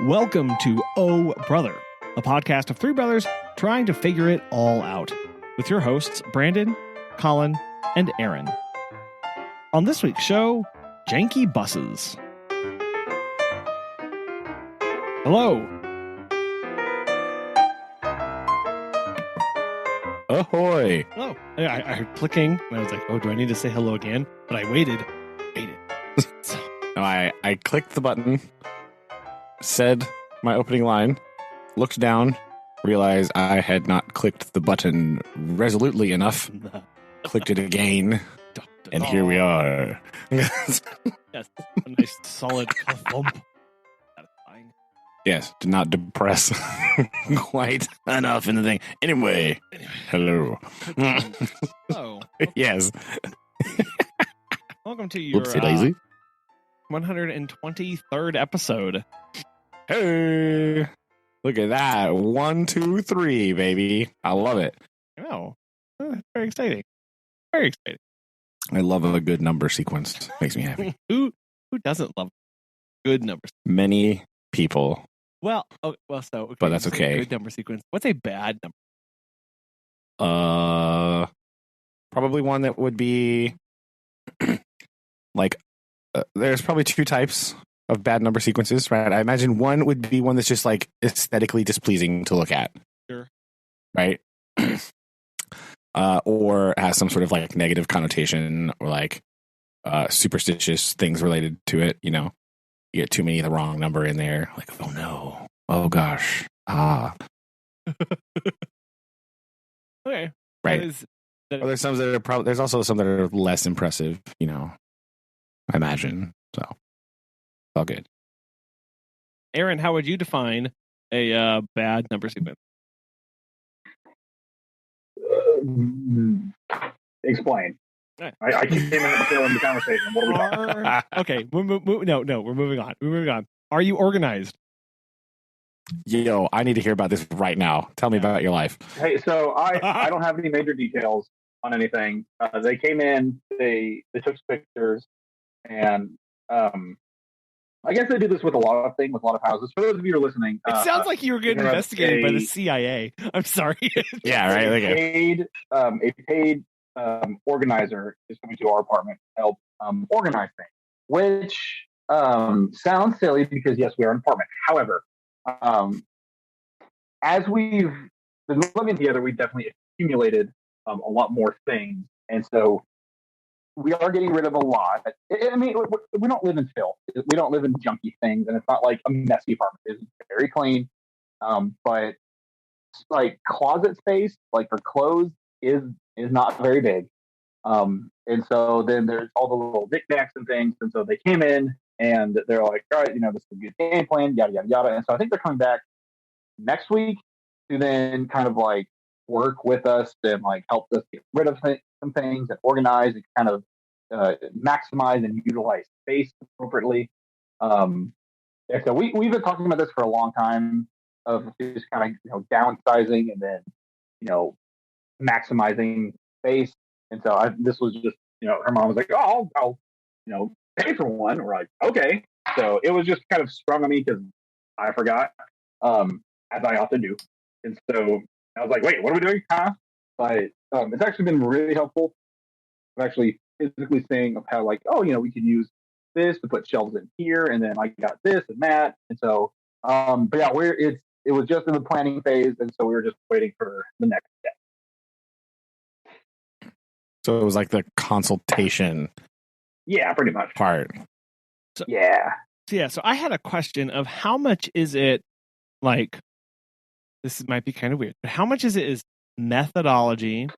Welcome to Oh Brother, a podcast of three brothers trying to figure it all out, with your hosts Brandon, Collin, and Aaron. On this week's show, Janky Buses. Hello. Ahoy. Hello. I heard clicking, and I was like, oh, do I need to say hello again? But I waited. So, No, I clicked the button, said my opening line, looked down, realized I had not clicked the button resolutely enough, clicked it again, and here we are. Yes, a nice solid thump. Satisfying. Yes, did not depress quite enough in the thing. Anyway, hello. Oh, Yes. welcome to your Whoopsie daisy. 123rd episode. Hey, look at that. 1, 2, 3, baby. I love it. I know. Very exciting. Very exciting. I love a good number sequence. Makes me happy. Who doesn't love good numbers? Many people. So okay, But that's you say okay. Good number sequence. What's a bad number? Probably one that would be like there's probably two types of bad number sequences, right? I imagine one would be one that's just like aesthetically displeasing to look at. Sure. Right? Or has some sort of like negative connotation or like superstitious things related to it, you know. You get too many of the wrong number in there, like, oh no, oh gosh, Okay. right. Well, there's some that are there's also some that are less impressive, you know, I imagine. So, all good. Aaron, how would you define a bad number sequence? Explain. Right. I keep in the conversation. What are we talking? Okay, we're moving on. We're moving on. Are you organized? Yo, I need to hear about this right now. Tell me about your life. Hey, so I don't have any major details on anything. They came in, they took pictures, and I guess they do this with a lot of things, with a lot of houses. For those of you who are listening, It sounds like you were getting investigated by the CIA. I'm sorry. Yeah, right. A paid organizer is coming to our apartment to help organize things, which sounds silly because yes, we are an apartment. However, as we've been living together, we definitely accumulated a lot more things, and so we are getting rid of a lot. I mean, we don't live in filth. We don't live in junky things, and it's not like a messy apartment. It's very clean, but like closet space, like for clothes, is not very big. And so then there's all the little knickknacks and things, and so they came in and they're like, all right, you know, this is a good game plan, yada yada yada. And so I think they're coming back next week to then kind of like work with us and like help us get rid of some things and organize and kind of maximize and utilize space appropriately. And so we've been talking about this for a long time of just kind of downsizing and then maximizing space. And so this was just her mom was like, oh, I'll pay for one. We're like, okay. So it was just kind of sprung on me because I forgot, as I often do. And so I was like, wait, what are we doing? But it's actually been really helpful. I'm actually physically saying of how like, oh, we could use this to put shelves in here, and then I got this and that. And so, but yeah, it was just in the planning phase, and so we were just waiting for the next step. So it was like the consultation. Yeah, pretty much. Part. So, yeah. So I had a question of how much is it like, this might be kind of weird, but how much is methodology?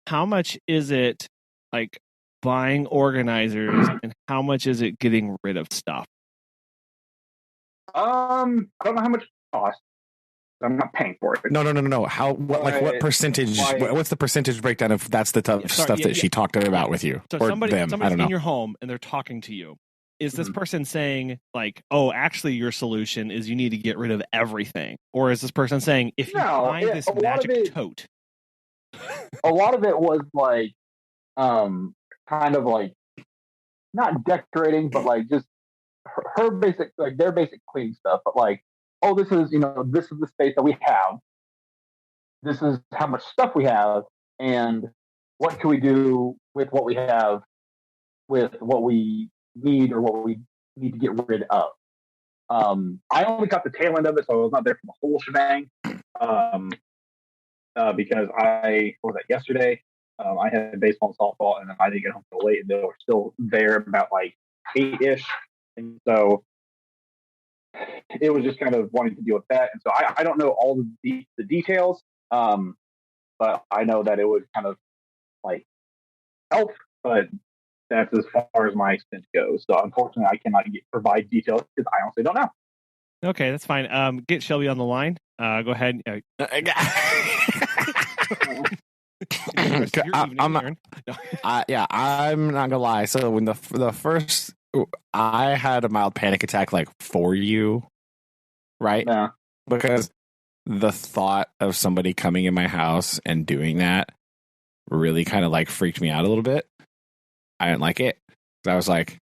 How much is it like buying organizers, and how much is it getting rid of stuff? I don't know how much it costs. I'm not paying for it. No. What percentage? What's the percentage breakdown of that's the stuff that she talked about with you? So or somebody's I don't know. in your home and they're talking to you. Is this person saying like, oh, actually your solution is you need to get rid of everything? Or is this person saying, if you find this magic tote? A lot of it was like, kind of like, not decorating, but like just her basic, like their basic cleaning stuff. But like oh, this is the space that we have. This is how much stuff we have, and what can we do with what we have, with what we need or what we need to get rid of. I only got the tail end of it, so I was not there for the whole shebang. Because what was that, yesterday? I had baseball and softball, and then I didn't get home till late, and they were still there about like 8-ish. And so it was just kind of wanting to deal with that. And so I don't know all the details, but I know that it would kind of like help, but that's as far as my extent goes. So unfortunately, I cannot provide details because I honestly don't know. Okay, that's fine. Get Shelby on the line. Go ahead. I'm not gonna lie. So when the first, I had a mild panic attack like for you, right? Yeah. Because the thought of somebody coming in my house and doing that really kind of like freaked me out a little bit. I didn't like it. I was like,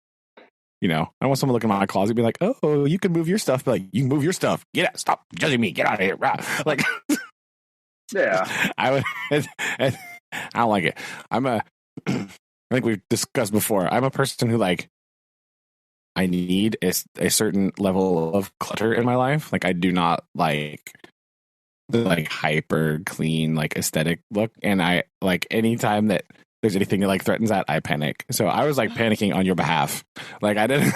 I want someone to look in my closet and be like, oh, you can move your stuff. But like, you can move your stuff. Get out. Stop judging me. Get out of here. Like, yeah. I don't like it. I think we've discussed before. I'm a person who like, I need a certain level of clutter in my life. Like I do not like the like hyper clean, like aesthetic look. And I like anytime that there's anything that like threatens that, I panic. So I was like panicking on your behalf. Like I didn't.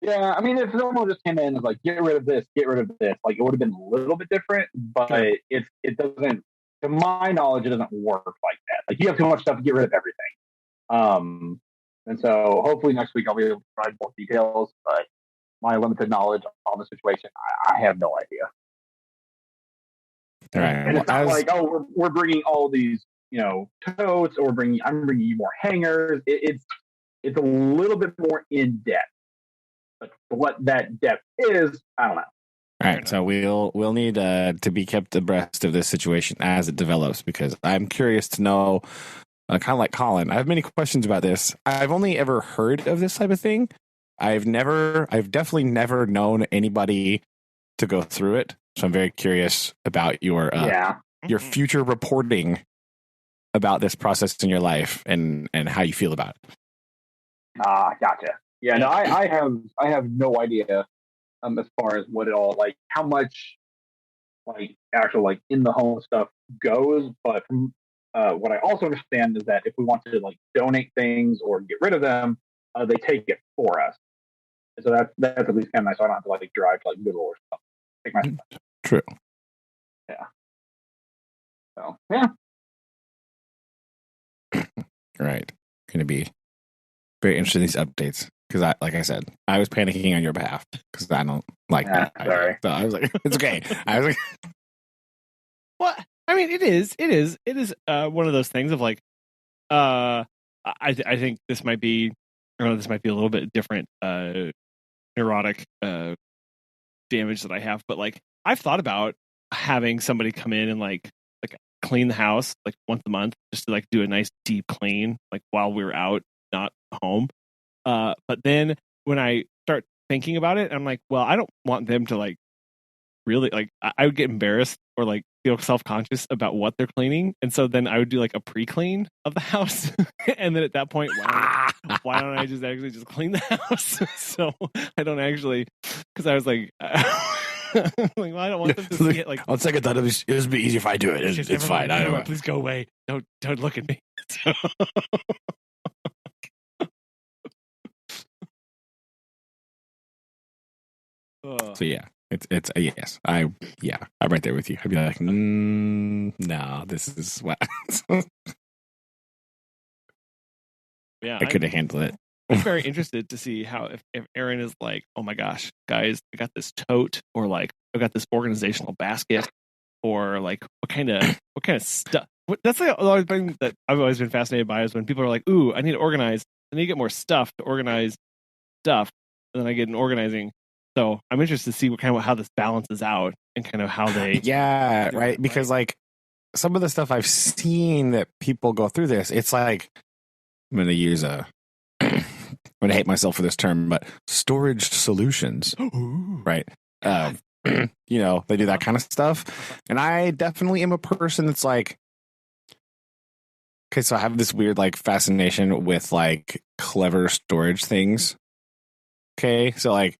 Yeah, I mean, if someone just came in and was like, get rid of this, like it would have been a little bit different, but it doesn't, to my knowledge, it doesn't work like that. Like you have too much stuff to get rid of everything. And so hopefully next week I'll be able to provide more details, but my limited knowledge on the situation, I have no idea. All right. And it's not like, oh, we're bringing all these, totes, or I'm bringing you more hangers. It's a little bit more in depth. But what that depth is, I don't know. All right, so we'll need to be kept abreast of this situation as it develops, because I'm curious to know, kind of like Collin, I have many questions about this. I've only ever heard of this type of thing. I've definitely never known anybody to go through it. So I'm very curious about your future reporting about this process in your life and how you feel about it. Gotcha. Yeah, no, I have no idea as far as what it all, like how much like actual like in the home stuff goes, but from what I also understand is that if we want to like donate things or get rid of them, they take it for us. And so that's at least kind of nice. So I don't have to like drive to like Goodwill or something. Take my stuff. True. Yeah. So yeah. Right. Going to be very interesting, these updates. Because like I said, I was panicking on your behalf because I don't like that. Sorry. So I was like, it's okay. I was like, well, I mean, it is one of those things of like, I think this might be, a little bit different, neurotic damage that I have, but like I've thought about having somebody come in and like clean the house like once a month, just to like do a nice deep clean, like while we're out, not home. But then when I start thinking about it, I'm like, well, I don't want them to like really like, I would get embarrassed or like feel self-conscious about what they're cleaning. And so then I would do like a pre-clean of the house. And then at that point, why don't I just actually just clean the house? So I don't actually, because I was like, like, well, I don't want them to see it. Like, on second thought, it would be easier if I do it. It's fine. I don't know. Please go away. Don't look at me. So. So yeah, it's a yes. I'm right there with you. I'd be like, no, this is what. Yeah, I could have handled it. I'm very interested to see how if Aaron is like, oh my gosh, guys, I got this tote, or like I got this organizational basket, or like what kind of stuff. That's the only thing that I've always been fascinated by is when people are like, ooh, I need to organize. I need to get more stuff to organize stuff, and then I get an organizing. So I'm interested to see how this balances out and kind of how they. Yeah, right. Because like some of the stuff I've seen that people go through this, it's like I'm going to use a going to hate myself for this term, but storage solutions, right? You know, they do that kind of stuff. And I definitely am a person that's like, okay, so I have this weird like fascination with like clever storage things. Okay, so like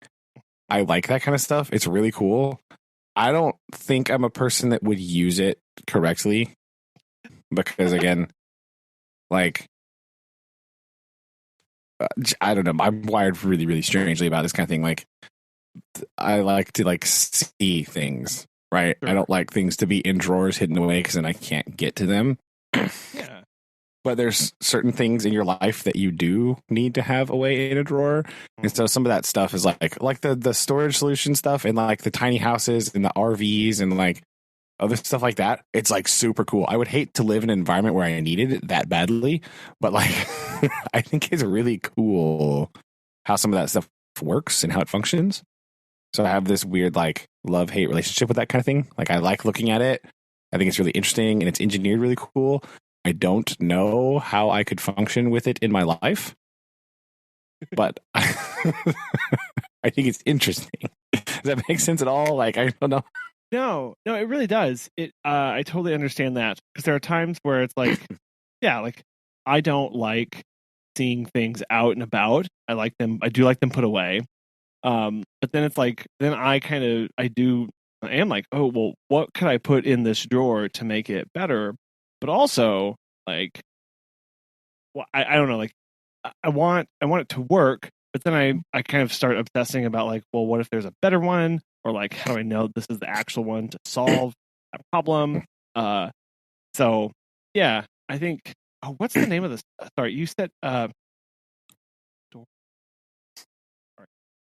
I like that kind of stuff. It's really cool. I don't think I'm a person that would use it correctly because again, like I don't know, I'm wired really, really strangely about this kind of thing. Like I like to like see things, right? Sure. I don't like things to be in drawers hidden away because then I can't get to them. Yeah. But there's certain things in your life that you do need to have away in a drawer. And so some of that stuff is like the storage solution stuff and like the tiny houses and the RVs and like other stuff like that. It's like super cool. I would hate to live in an environment where I needed it that badly, but like I think it's really cool how some of that stuff works and how it functions. So I have this weird like love-hate relationship with that kind of thing. Like I like looking at it. I think it's really interesting and it's engineered really cool. I don't know how I could function with it in my life, but I think it's interesting. Does that make sense at all? Like, I don't know. No, it really does. I totally understand that because there are times where it's like, yeah, like I don't like seeing things out and about. I do like them put away. But then it's like, then I am like, oh, well, what could I put in this drawer to make it better? But also, like, well, I don't know, like, I want it to work, but then I kind of start obsessing about like, well, what if there's a better one, or like, how do I know this is the actual one to solve that problem? So yeah, I think. Oh, what's the name of this? Sorry, you said.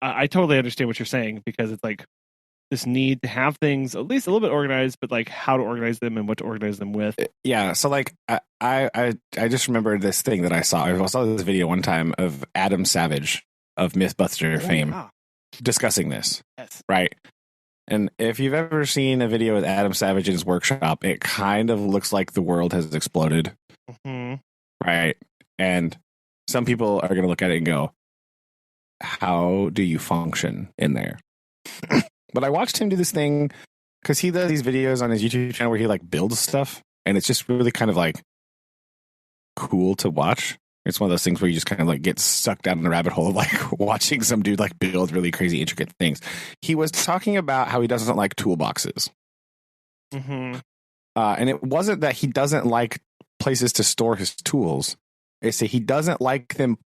I totally understand what you're saying because it's like this need to have things at least a little bit organized, but like how to organize them and what to organize them with. Yeah. So like I just remembered this thing that I saw. I saw this video one time of Adam Savage of Mythbuster fame discussing this. Yes. Right. And if you've ever seen a video with Adam Savage in his workshop, it kind of looks like the world has exploded. Mm-hmm. Right. And some people are going to look at it and go, how do you function in there? But I watched him do this thing because he does these videos on his YouTube channel where he like builds stuff. And it's just really kind of like cool to watch. It's one of those things where you just kind of like get sucked down in the rabbit hole of like watching some dude like build really crazy, intricate things. He was talking about how he doesn't like toolboxes. Mm-hmm. And it wasn't that he doesn't like places to store his tools. It's that he doesn't like them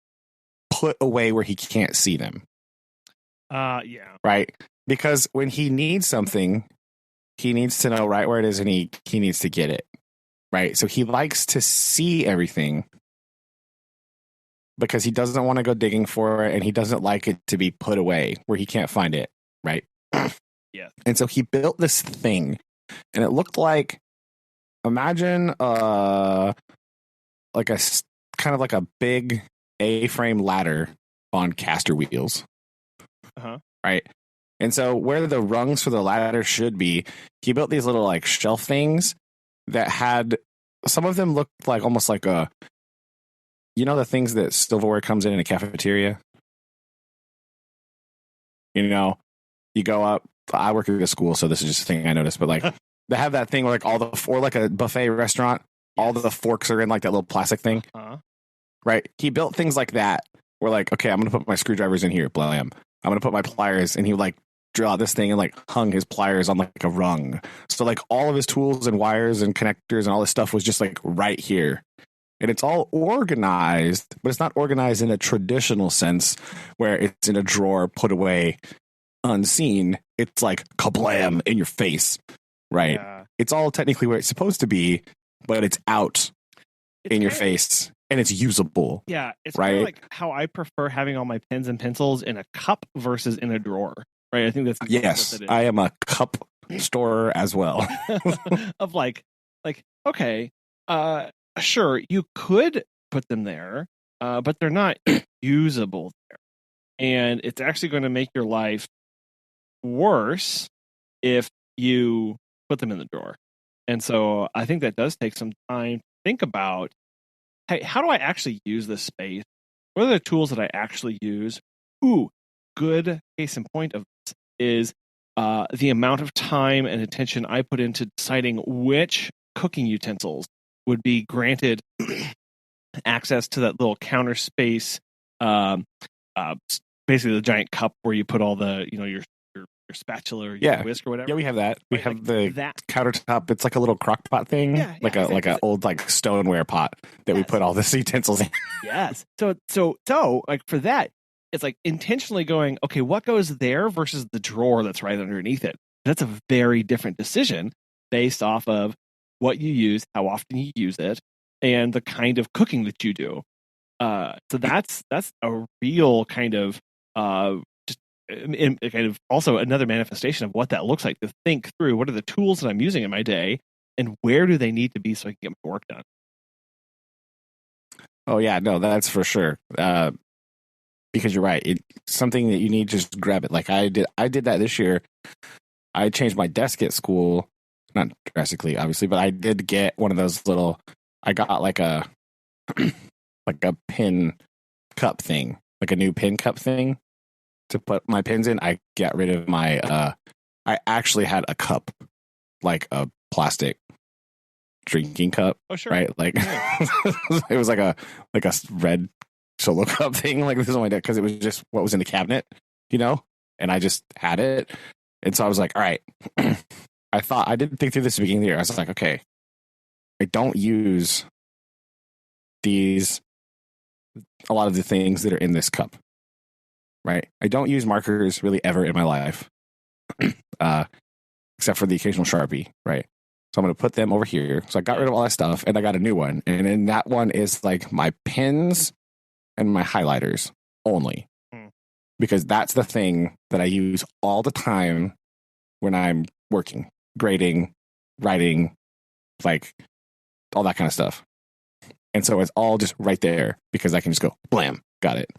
put away where he can't see them. Yeah. Right? Because when he needs something, he needs to know right where it is and he needs to get it. Right? So he likes to see everything because he doesn't want to go digging for it and he doesn't like it to be put away where he can't find it. Right? Yeah. And so he built this thing and it looked like, imagine like a kind of like a big A-frame ladder on caster wheels. Uh-huh. Right? And so where the rungs for the ladder should be, he built these little like shelf things that had, some of them looked like almost like a, you know, the things that silverware comes in a cafeteria? You know, you go up, I work at a school, so this is just a thing I noticed, but like they have that thing where like or like a buffet restaurant, all the forks are in like that little plastic thing. Uh-huh. Right? He built things like that. We're like, okay, I'm going to put my screwdrivers in here. Blam. I'm going to put my pliers. And he would like drill out this thing and like hung his pliers on like a rung. So like all of his tools and wires and connectors and all this stuff was just like right here. And it's all organized, but it's not organized in a traditional sense where it's in a drawer put away unseen. It's like kablam in your face. Right? Yeah. It's all technically where it's supposed to be, but it's out in your face. And it's usable. Yeah, it's right? kind of like how I prefer having all my pens and pencils in a cup versus in a drawer. Right? I think that's yes. what I am a cup storer as well. Of like, okay, sure, you could put them there, but they're not usable there, and it's actually going to make your life worse if you put them in the drawer. And so I think that does take some time to think about, hey, how do I actually use this space? what are the tools that I actually use? Ooh, good case in point of this is the amount of time and attention I put into deciding which cooking utensils would be granted access to that little counter space, basically the giant cup where you put all the, your spatula or your whisk or whatever. Yeah, we have that. We have the that countertop. It's like a little crock pot thing, like a old like stoneware pot that we put all the utensils in. Yes. So like for that, it's like intentionally going, okay, what goes there versus the drawer that's right underneath it. That's a very different decision based off of what you use, how often you use it, and the kind of cooking that you do. So that's a real kind of kind of also another manifestation of what that looks like, to think through what are the tools that I'm using in my day and where do they need to be so I can get my work done. Oh yeah, no, that's for sure. Because you're right. It's something that you need to just grab it. Like I did that this year. I changed my desk at school, not drastically, obviously, but I did get one of those little, I got like a pin cup thing, like a new pin cup thing to put my pins in. I got rid of my, I actually had a cup, like a plastic drinking cup. Oh, sure. Right? Like it was like a red solo cup thing. Like this is my deck because it was just what was in the cabinet, and I just had it. And so I was like, all right, I didn't think through this at the beginning of the year. I was like, okay, I don't use a lot of the things that are in this cup, right? I don't use markers really ever in my life, except for the occasional Sharpie, right? So I'm going to put them over here. So I got rid of all that stuff and I got a new one. And then that one is like my pens and my highlighters only, because that's the thing that I use all the time when I'm working, grading, writing, like all that kind of stuff. And so it's all just right there because I can just go, blam, got it.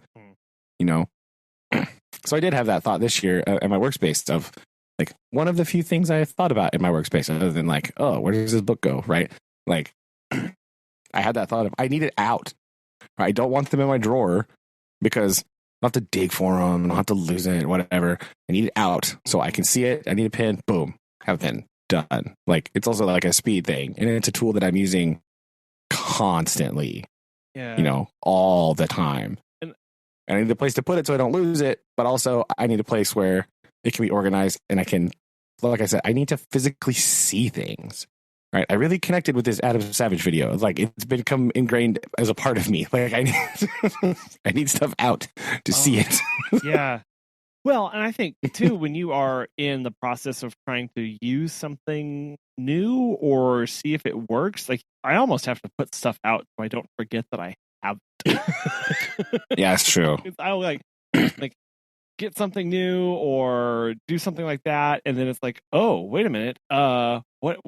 So I did have that thought this year at my workspace of like one of the few things I thought about in my workspace other than like, oh, where does this book go? Right. Like I had that thought of I need it out. I don't want them in my drawer because I'll have to dig for them. I'll have to lose it, whatever. I need it out so I can see it. I need a pen. Boom. Have a pen. Done. Like it's also like a speed thing. And it's a tool that I'm using constantly, all the time. And I need a place to put it so I don't lose it. But also I need a place where it can be organized and I can, like I said, I need to physically see things. Right. I really connected with this Adam Savage video. Like it's become ingrained as a part of me. Like I need stuff out to see it. Yeah. Well, and I think too, when you are in the process of trying to use something new or see if it works, like I almost have to put stuff out so I don't forget that I have it. Yeah, it's true. I'll like get something new or do something like that, and then it's like, oh, wait a minute, what?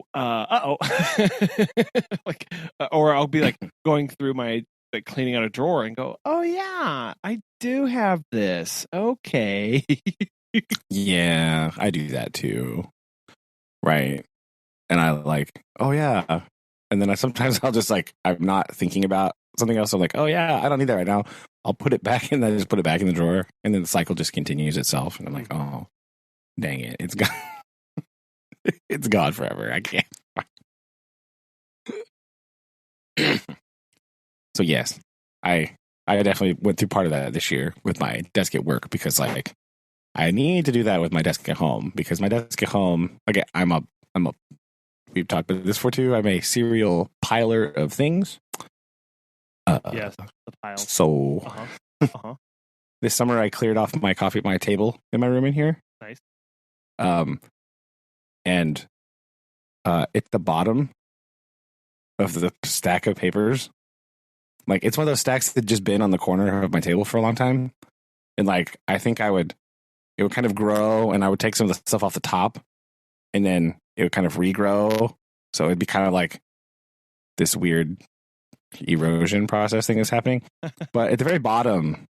Like, or I'll be like going through my cleaning out a drawer and go, oh yeah, I do have this. Okay. Yeah, I do that too. Right. And I like, oh yeah. And then sometimes I'll just like, I'm not thinking about something else. I'm like, oh yeah, I don't need that right now. I'll put it back and then I just put it back in the drawer. And then the cycle just continues itself. And I'm like, oh, dang it. It's gone. It's gone forever. I can't. So yes, I definitely went through part of that this year with my desk at work because like I need to do that with my desk at home because my desk at home, again, we've talked about this before too. I'm a serial piler of things. Yes, the piles. So this summer I cleared off my table in my room in here. Nice. And at the bottom of the stack of papers, like it's one of those stacks that just been on the corner of my table for a long time. And like, I think it would kind of grow and I would take some of the stuff off the top and then it would kind of regrow. So it'd be kind of like this weird erosion process thing that's happening. But at the very bottom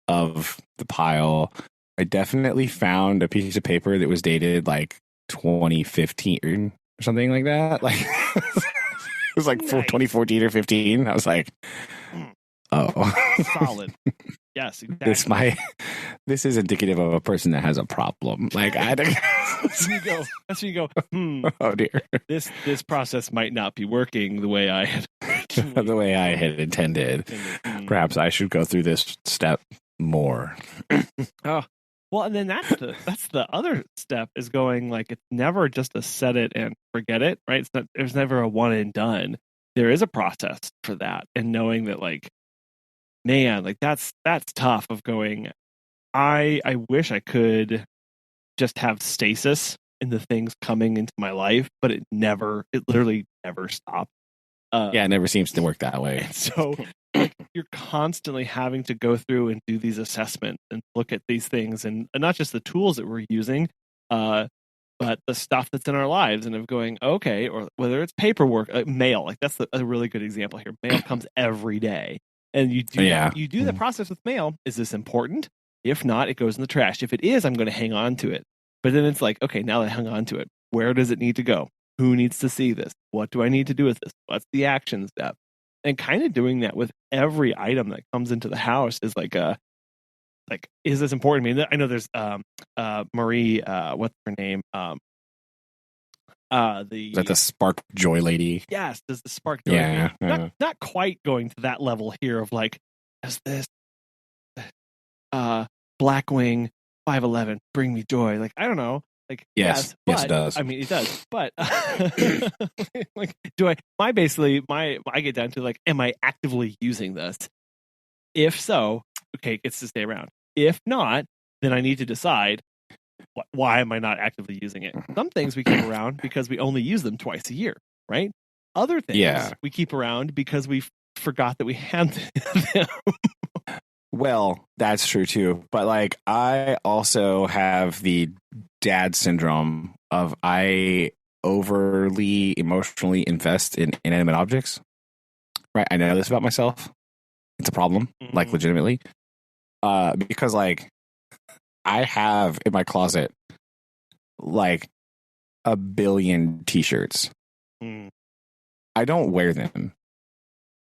of the pile, I definitely found a piece of paper that was dated like 2015 or something like that. Like it was like nice. 2014 or 15. I was like, Oh, Solid. Yes, exactly. This is indicative of a person that has a problem. Like That's when you go. Oh dear. This process might not be working the way I had the way I had intended. Perhaps I should go through this step more. Oh, well, and then that's the other step is going like it's never just a set it and forget it, right? There's never a one and done. There is a process for that, and knowing that like, man, like that's tough. Of going, I wish I could just have stasis in the things coming into my life, but it literally never stops. Yeah, it never seems to work that way. So like, you're constantly having to go through and do these assessments and look at these things, and not just the tools that we're using, but the stuff that's in our lives, and of going, okay, or whether it's paperwork, mail, like that's a really good example here. Mail comes every day, and you do the process with mail. Is this important? If not, it goes in the trash. If it is, I'm going to hang on to it. But then it's like, okay, now that I hung on to it, where does it need to go? Who needs to see this? What do I need to do with this? What's the action step? And kind of doing that with every item that comes into the house is like is this important? I mean, I know there's Marie, what's her name? Is that the Spark Joy lady? Yes, does the Spark Joy lady. Not quite going to that level here of like, is this Blackwing 511 bring me joy? Like, I don't know. Like, yes, it does. I mean, it does. But like, I get down to like, am I actively using this? If so, okay, it gets to stay around. If not, then I need to decide why am I not actively using it. Some things we keep around because we only use them twice a year, right? Other things we keep around because we forgot that we had them. Well, that's true too. But like, I also have the dad syndrome of I overly emotionally invest in inanimate objects. Right? I know this about myself. It's a problem, like legitimately. Because like I have in my closet like 1 billion t-shirts. I don't wear them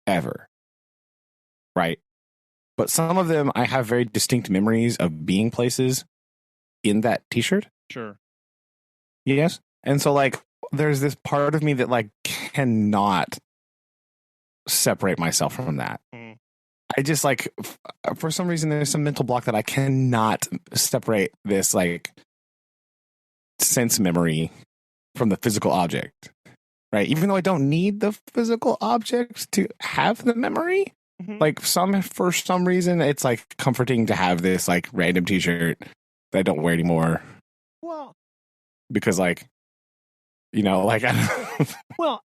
ever. Right? But some of them I have very distinct memories of being places in that t-shirt. Sure. Yes. And so like there's this part of me that like cannot separate myself from that. I just like for some reason there's some mental block that I cannot separate this like sense memory from the physical object. Right? Even though I don't need the physical object to have the memory. Like for some reason it's like comforting to have this like random t-shirt that I don't wear anymore. Well, because like, you know, like well,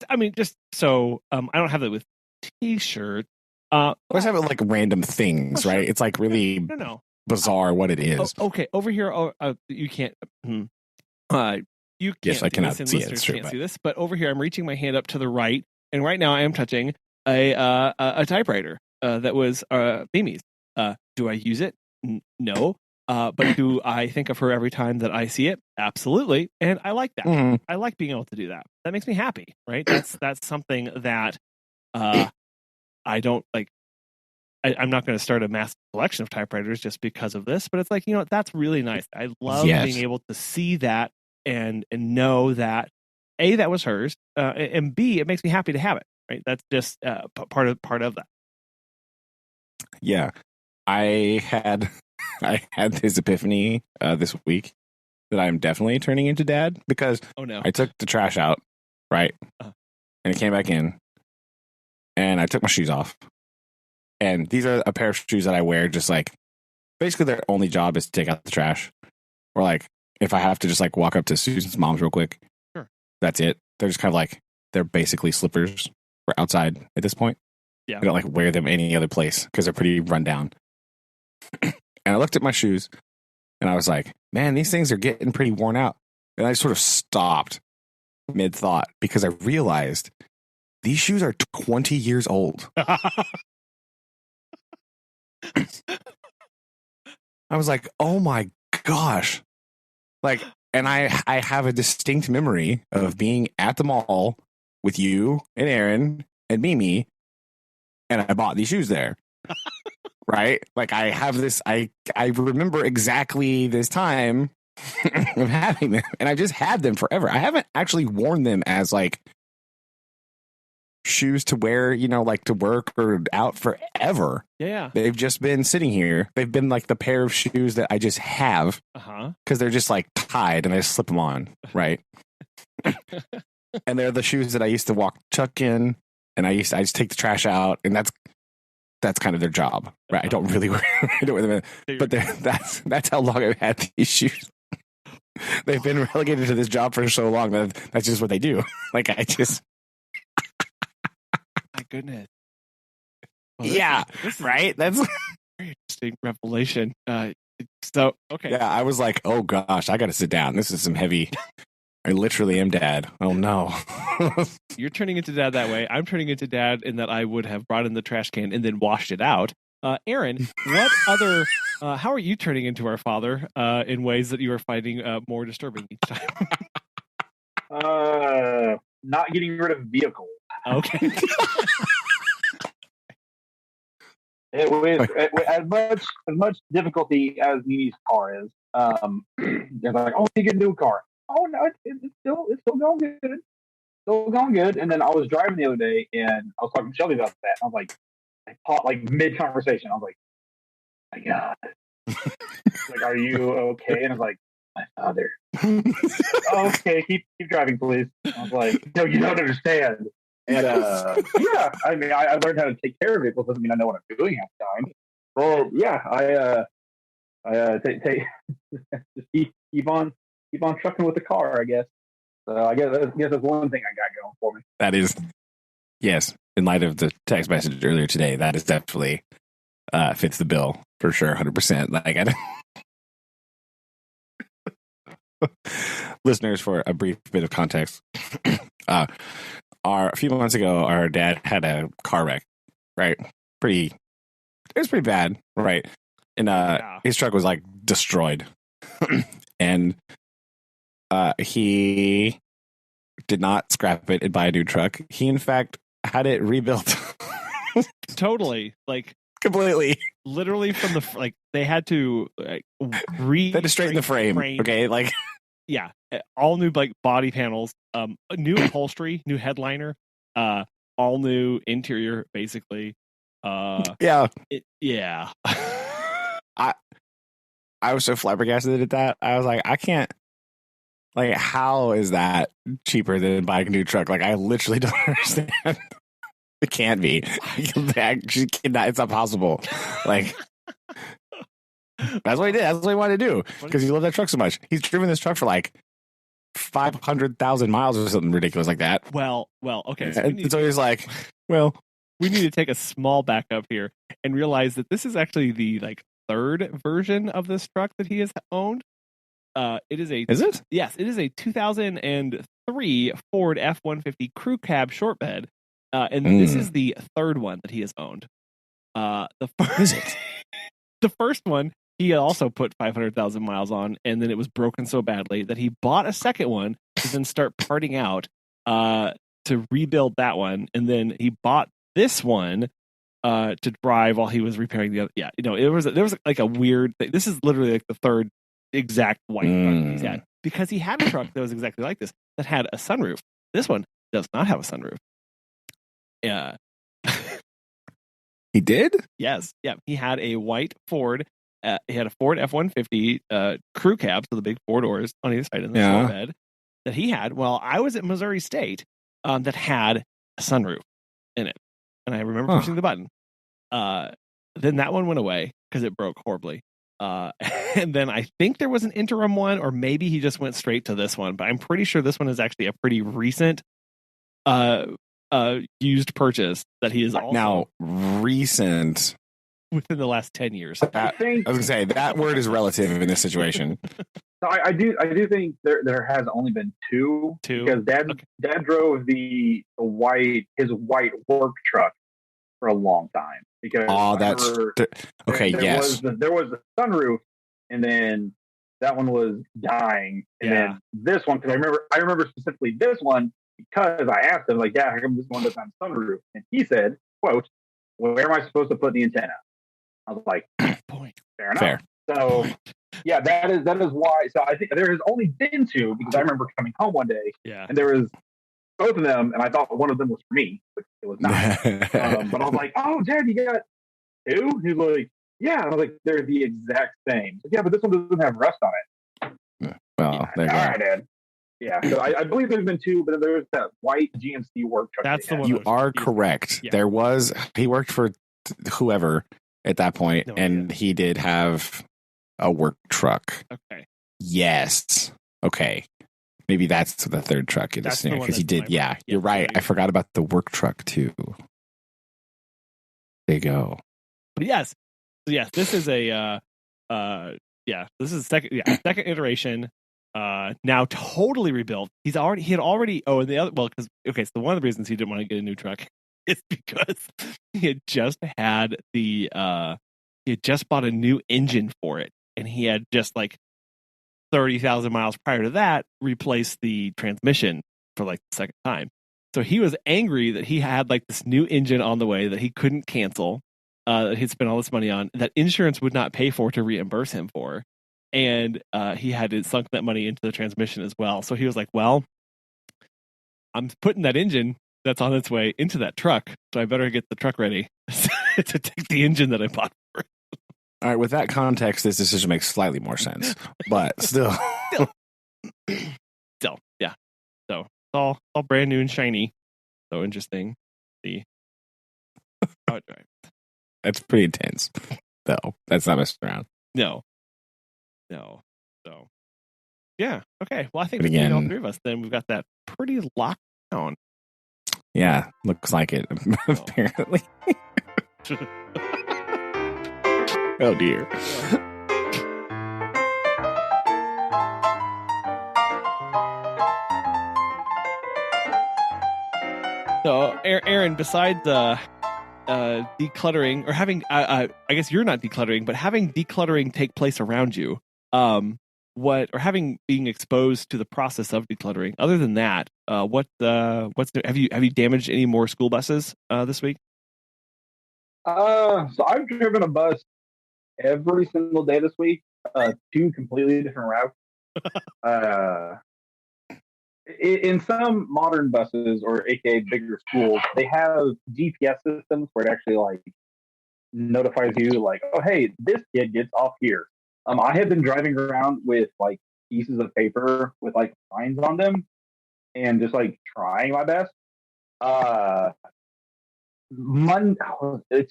I mean, just so I don't have that with t-shirts. I just have it like random things, right? It's like really bizarre what it is. Okay, over here, you can't. You can't. Yes, I cannot see it. Listeners can't see this, but over here, I'm reaching my hand up to the right, and right now I am touching a typewriter that was Mimi's. Do I use it? No. But do I think of her every time that I see it? Absolutely. And I like that. I like being able to do that. That makes me happy, right? That's something that I don't like. I'm not going to start a massive collection of typewriters just because of this, but it's like, you know, that's really nice. I love being able to see that and know that A, that was hers, and B, it makes me happy to have it. Right, that's just part of that. Yeah, I had this epiphany this week that I'm definitely turning into dad because I took the trash out, right, and it came back in, and I took my shoes off, and these are a pair of shoes that I wear just like basically their only job is to take out the trash, or like if I have to just like walk up to Susan's mom's real quick, that's it. They're just kind of like they're basically slippers. Outside at this point. I don't like wear them any other place because they're pretty run down. And I looked at my shoes and I was like, man, these things are getting pretty worn out. And I sort of stopped mid thought because I realized these shoes are 20 years old. I was like, oh my gosh. Like, and I have a distinct memory of being at the mall with you and Aaron and Mimi and I bought these shoes there. Right? Like I have this, I remember exactly this time of having them, and I've just had them forever. I haven't actually worn them as like shoes to wear, like to work or out forever. Yeah. They've just been sitting here. They've been like the pair of shoes that I just have because they're just like tied and I slip them on. Right. And they're the shoes that I used to walk Chuck in, and I just take the trash out, and that's kind of their job. Right. I don't really wear them, but that's how long I've had these shoes. They've been relegated to this job for so long that that's just what they do. Like I just. My goodness. Well, right? That's a very interesting revelation. So, okay. Yeah, I was like, oh gosh, I got to sit down. This is some heavy. I literally am dad. Oh no. You're turning into dad that way. I'm turning into dad in that I would have brought in the trash can and then washed it out. Aaron, what other, how are you turning into our father in ways that you are finding more disturbing each time? Not getting rid of vehicles. Okay. With as much difficulty as Mimi's car is, they're like, "Oh, you get a new car." Oh no, it's still going good, still going good. And then I was driving the other day, and I was talking to Shelby about that. And I was like, I caught like mid conversation. I was like, "My God, like, are you okay?" And I was like, "My father." Okay, keep driving, please. I was like, "No, you don't understand." And yeah, I mean, I learned how to take care of it. But doesn't mean I know what I'm doing half the time. Well, yeah, I take just keep on trucking with the car, I guess. So I guess that's one thing I got going for me. That is, yes. In light of the text message earlier today, that is definitely fits the bill for sure, 100%. Like, listeners, for a brief bit of context, a few months ago, our dad had a car wreck. Right, it was pretty bad. Right, and his truck was like destroyed, and he did not scrap it and buy a new truck. He, in fact, had it rebuilt. Totally, like completely, literally from the they had to they had to straighten the frame. Okay, like yeah, all new like body panels, new upholstery, new headliner, all new interior, basically. Yeah. I was so flabbergasted at that. I was like, I can't. Like, how is that cheaper than buying a new truck? Like, I literally don't understand. It can't be. It's not possible. Like, that's what he did. That's what he wanted to do because he loved that truck so much. He's driven this truck for like 500,000 miles or something ridiculous like that. Well, okay. So he's like, well, we need to take a small backup here and realize that this is actually the like third version of this truck that he has owned. Is it? Yes, it is a 2003 Ford F-150 crew cab short bed, and this is the third one that he has owned. The first one he also put 500,000 miles on, and then it was broken so badly that he bought a second one to then start parting out to rebuild that one, and then he bought this one to drive while he was repairing the other. Yeah, there was like a weird thing. This is literally like the third exact white truck he's had, because he had a truck that was exactly like this that had a sunroof. This one does not have a sunroof. Yeah. He did? Yes. Yeah. He had a white Ford. He had a Ford F-150 crew cab, so the big four doors on either side of the short bed that he had while I was at Missouri State that had a sunroof in it. And I remember pushing the button. Then that one went away because it broke horribly. And then I think there was an interim one, or maybe he just went straight to this one, but I'm pretty sure this one is actually a pretty recent used purchase that he is also now recent within the last 10 years. I was gonna say that word is relative in this situation. So I do think there has only been two because dad drove his white work truck for a long time because there was the sunroof, and then that one was dying, and then this one, because I remember specifically this one because I asked him, like, Dad, how come this one doesn't have a sunroof? And he said, quote, where am I supposed to put the antenna? I was like, Point. fair enough. Fair. So yeah, that is why. So I think there has only been two, because I remember coming home one day and there was both of them, and I thought one of them was for me, but it was not. But I was like, "Oh, Dad, you got two?" He's like, "Yeah." And I was like, "They're the exact same." Like, yeah, but this one doesn't have rust on it. Well, there you All go. right, Dad. Yeah, so I believe there's been two, but there's that white GMC work truck. That's the one. You are correct. Yeah. There was, he worked for whoever at that point, No and idea. he did have a work truck. Okay. Yes. Okay. Maybe that's the third truck in the That's the scenario, one because he that's did. my- Yeah, you're right. yeah. I forgot about the work truck too. There you go. But yes, so yes, this is a this is second iteration. Now totally rebuilt. He had already and the other because so one of the reasons he didn't want to get a new truck is because he had just had he had just bought a new engine for it, and he had just like 30,000 miles prior to that replaced the transmission for like the second time. So he was angry that he had like this new engine on the way that he couldn't cancel, that he'd spent all this money on, that insurance would not pay for to reimburse him for. And he had sunk that money into the transmission as well. So he was like, well, I'm putting that engine that's on its way into that truck, so I better get the truck ready to take the engine that I bought for it. All right. With that context, this decision makes slightly more sense, but still. Still, yeah. So it's all brand new and shiny. So interesting. See how it drives. That's pretty intense, though. That's not messing around. No. So yeah. Okay. Well, I think But between all again- three of us, then we've got that pretty locked down. Yeah, looks like it, apparently. Oh, dear. So, Aaron, besides decluttering or having, I guess you're not decluttering, but having decluttering take place around you, being exposed to the process of decluttering. Other than that, what's have you damaged any more school buses this week? So I've driven a bus every single day this week, two completely different routes. In some modern buses, or aka bigger schools, they have GPS systems where it actually like notifies you, like, oh hey, this kid gets off here. I have been driving around with like pieces of paper with like signs on them, and just like trying my best.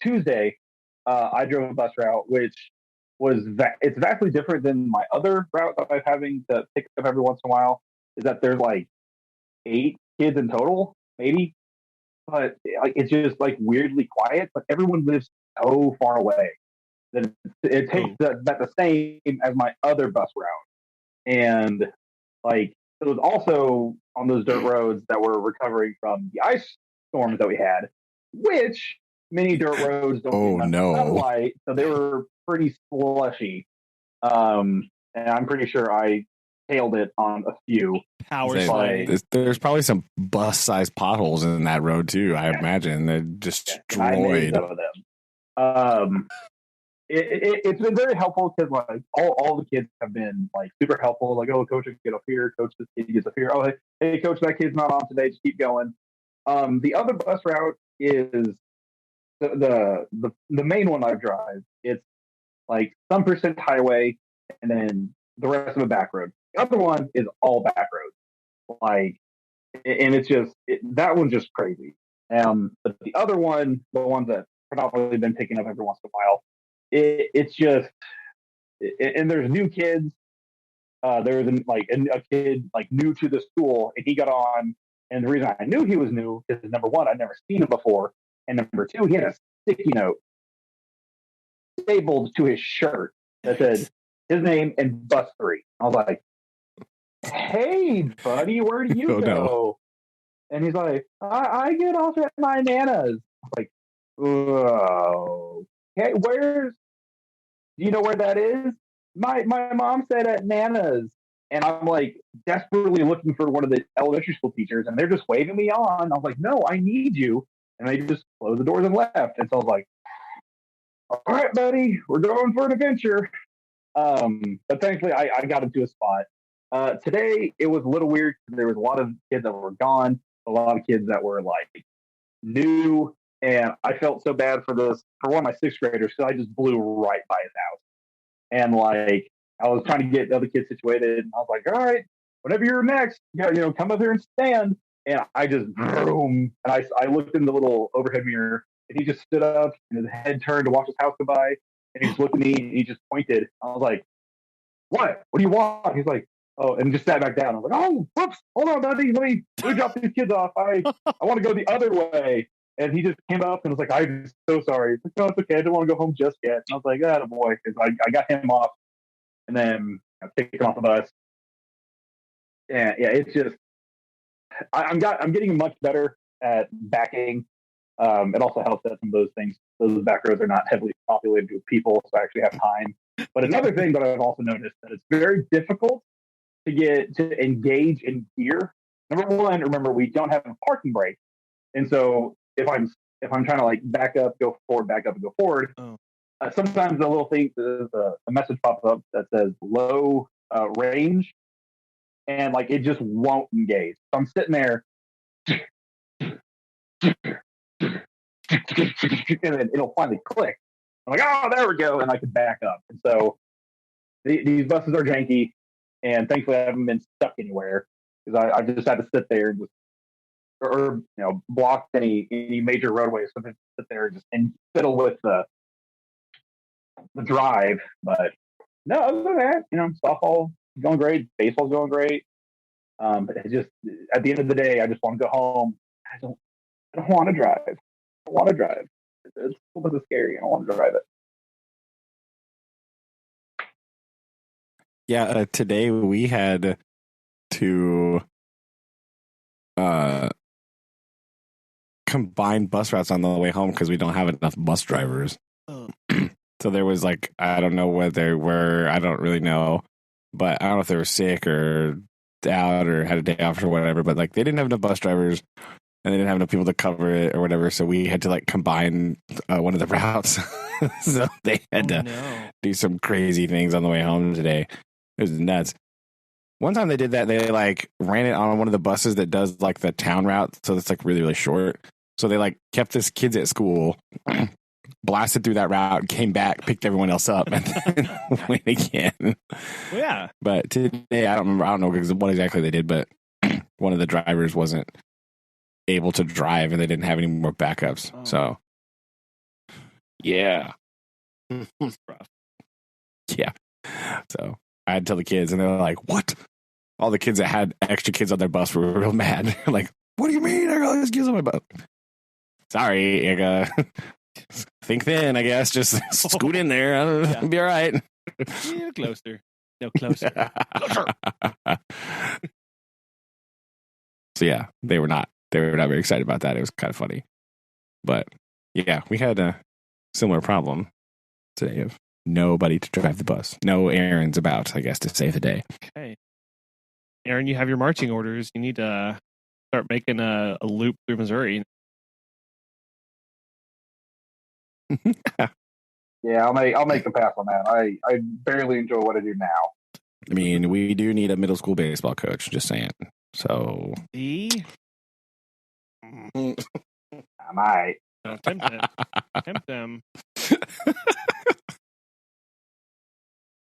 Tuesday, I drove a bus route, which was it's vastly different than my other route that I'm having to pick up every once in a while. Is that there's like 8 kids in total, maybe, but like it's just like weirdly quiet. But everyone lives so far away that it takes that the same as my other bus route, and like it was also on those dirt roads that were recovering from the ice storms that we had, which many dirt roads don't get enough sunlight, so they were pretty slushy. And I'm pretty sure I tailed it on a few. There's probably some bus-sized potholes in that road too. I imagine they're destroyed. I made some of them. It's been very helpful because like all the kids have been like super helpful. Like, oh, coach, get up here. Coach, this kid gets up here. Oh, hey, coach, that kid's not on today. Just keep going. The other bus route is the main one I drive. It's like some percent highway, and then the rest of a back road. The other one is all back roads. Like, and it's just that one's just crazy. But the other one, the ones that predominantly been picking up every once in a while, it's just, and there's new kids. There was a kid like new to the school, and he got on. And the reason I knew he was new is, number one, I'd never seen him before, and number two, he had a sticky note stapled to his shirt that said his name and bus 3. I was like, "Hey, buddy, where do you go?" No. And he's like, I get off at my Nana's. I'm like, oh, okay, do you know where that is? My mom said at Nana's. And I'm like desperately looking for one of the elementary school teachers, and they're just waving me on. I was like, no, I need you and they just closed the doors and left. And so I was like, all right, buddy, we're going for an adventure. But thankfully, I got into a spot. Today, it was a little weird. There was a lot of kids that were gone, a lot of kids that were like new, and I felt so bad for one of my sixth graders, so I just blew right by his house. And like, I was trying to get the other kids situated, and I was like, all right, whenever you're next, come up here and stand. And I just boom, and I looked in the little overhead mirror, and he just stood up, and his head turned to watch his house go by, and he just looked at me, and he just pointed. I was like, what? What do you want? He's like, oh, and just sat back down. I was like, oh, whoops, hold on, buddy, let me drop these kids off. I want to go the other way. And he just came up and was like, I'm so sorry. Like, no, it's okay. I don't want to go home just yet. And I was like, ah, boy, because I got him off and then picked him off the bus. And yeah, it's just I'm getting much better at backing. It also helps that some of those back roads are not heavily populated with people, so I actually have time. But another thing that I've also noticed that it's very difficult to engage in gear. Number one, remember we don't have a parking brake, and so if I'm trying to like back up, go forward, back up, and go forward, sometimes the little thing, a message pops up that says low range, and like it just won't engage. So I'm sitting there, and then it'll finally click. I'm like, oh, there we go, and I can back up. And so these buses are janky, and thankfully I haven't been stuck anywhere because I just had to sit there and just or block any major roadways. So I sit there and fiddle with the drive. But no, other than that, softball going great, baseball's going great. It just at the end of the day, I just want to go home. I don't want to drive. I want to drive. It's a little bit scary. I don't want to drive it. Yeah, today we had to combine bus routes on the way home because we don't have enough bus drivers. So there was like, I don't know what they were. I don't really know, but I don't know if they were sick or out or had a day off or whatever. But like, they didn't have enough bus drivers, and they didn't have enough people to cover it or whatever. So we had to like combine one of the routes. So they had to do some crazy things on the way home today. It was nuts. One time they did that, they like ran it on one of the buses that does like the town route. So it's like really, really short. So they like kept his kids at school, blasted through that route, came back, picked everyone else up, and then went again. Well, yeah. But today, I don't know what exactly they did, but one of the drivers wasn't able to drive and they didn't have any more backups. Oh. So, yeah. Yeah. So I had to tell the kids, and they were like, what? All the kids that had extra kids on their bus were real mad. Like, what do you mean? I got all these kids on my bus. Sorry, think thin, I guess. Just scoot in there. It'll be all right. Yeah, closer. No, closer. Closer. So yeah, they were not very excited about that. It was kind of funny. But yeah, we had a similar problem today of nobody to drive the bus. No errands about, I guess, to save the day. Okay. Aaron, you have your marching orders. You need to start making a loop through Missouri. Yeah, I'll make a pass on that. I barely enjoy what I do now. I mean, we do need a middle school baseball coach, just saying. So see? I might. Tempt them.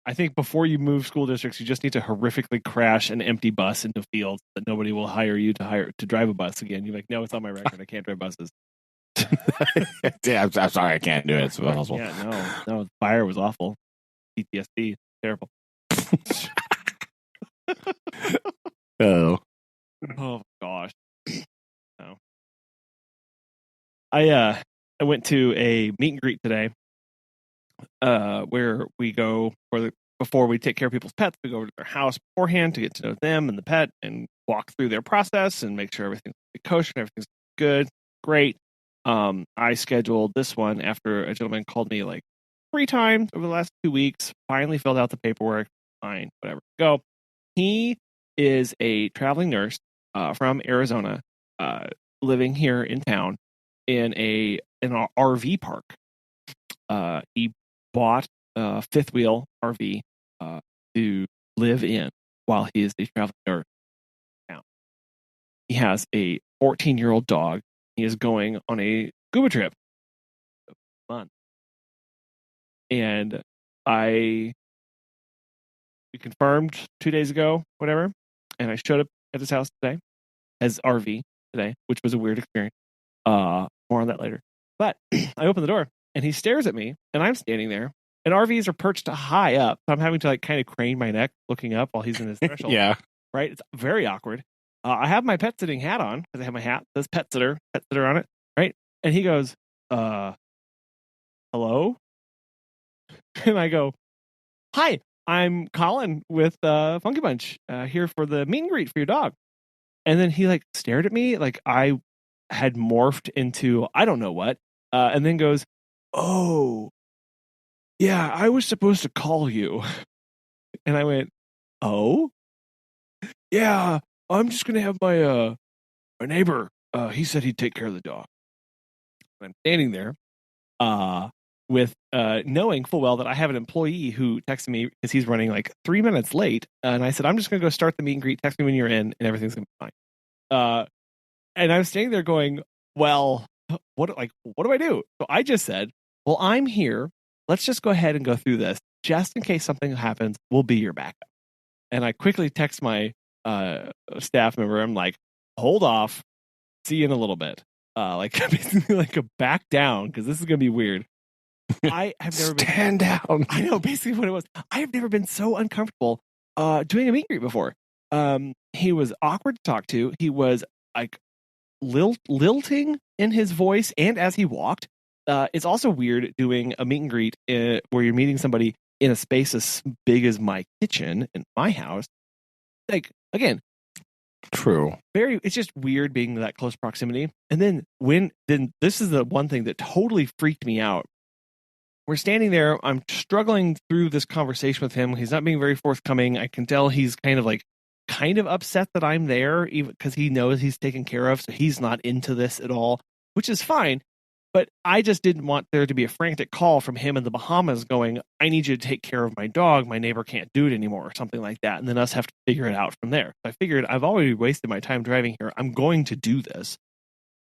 I think before you move school districts, you just need to horrifically crash an empty bus into fields that nobody will hire you to drive a bus again. You're like, no, it's on my record. I can't drive buses. Yeah, I'm sorry, I can't do it. It's possible. Yeah, no, the fire was awful. PTSD, terrible. Oh gosh. No. I went to a meet and greet today, where we go before we take care of people's pets. We go over to their house beforehand to get to know them and the pet and walk through their process and make sure everything's kosher and everything's good, great. I scheduled this one after a gentleman called me like 3 times over the last 2 weeks. Finally filled out the paperwork. Fine, whatever. Go. He is a traveling nurse from Arizona, living here in town. in an RV park. He bought a fifth wheel RV to live in while he is a traveling nurse. Now, he has a 14-year-old dog. He is going on a scuba trip. Fun. And we confirmed 2 days ago, whatever. And I showed up at his house today, as RV today, which was a weird experience. More on that later. But I open the door and he stares at me and I'm standing there. And RVs are perched high up. So I'm having to kind of crane my neck looking up while he's in his threshold. Yeah. Right? It's very awkward. I have my pet sitting hat on because I have my hat that says pet sitter on it. Right? And he goes, hello? And I go, hi, I'm Collin with Funky Bunch here for the meet and greet for your dog. And then he stared at me like I had morphed into I don't know what. And then goes, oh, yeah, I was supposed to call you. And I went, oh? Yeah, I'm just going to have my neighbor. He said he'd take care of the dog. And I'm standing there with knowing full well that I have an employee who texted me because he's running 3 minutes late. And I said, I'm just going to go start the meet and greet. Text me when you're in and everything's going to be fine. And I'm standing there going, well, what do I do? So I just said, well, I'm here. Let's just go ahead and go through this. Just in case something happens, we'll be your backup. And I quickly text my staff member. I'm like, hold off. See you in a little bit. Basically a back down because this is going to be weird. I have never Stand down. I know basically what it was. I have never been so uncomfortable doing a meet and greet before. He was awkward to talk to. He was lilting in his voice and as he walked. It's also weird doing a meet and greet where you're meeting somebody in a space as big as my kitchen in my house. Again, true. It's just weird being that close proximity. And then this is the one thing that totally freaked me out. We're standing there. I'm struggling through this conversation with him. He's not being very forthcoming. I can tell he's kind of upset that I'm there, even because he knows he's taken care of. So he's not into this at all, which is fine. But I just didn't want there to be a frantic call from him in the Bahamas going, I need you to take care of my dog. My neighbor can't do it anymore or something like that. And then us have to figure it out from there. So I figured I've already wasted my time driving here. I'm going to do this.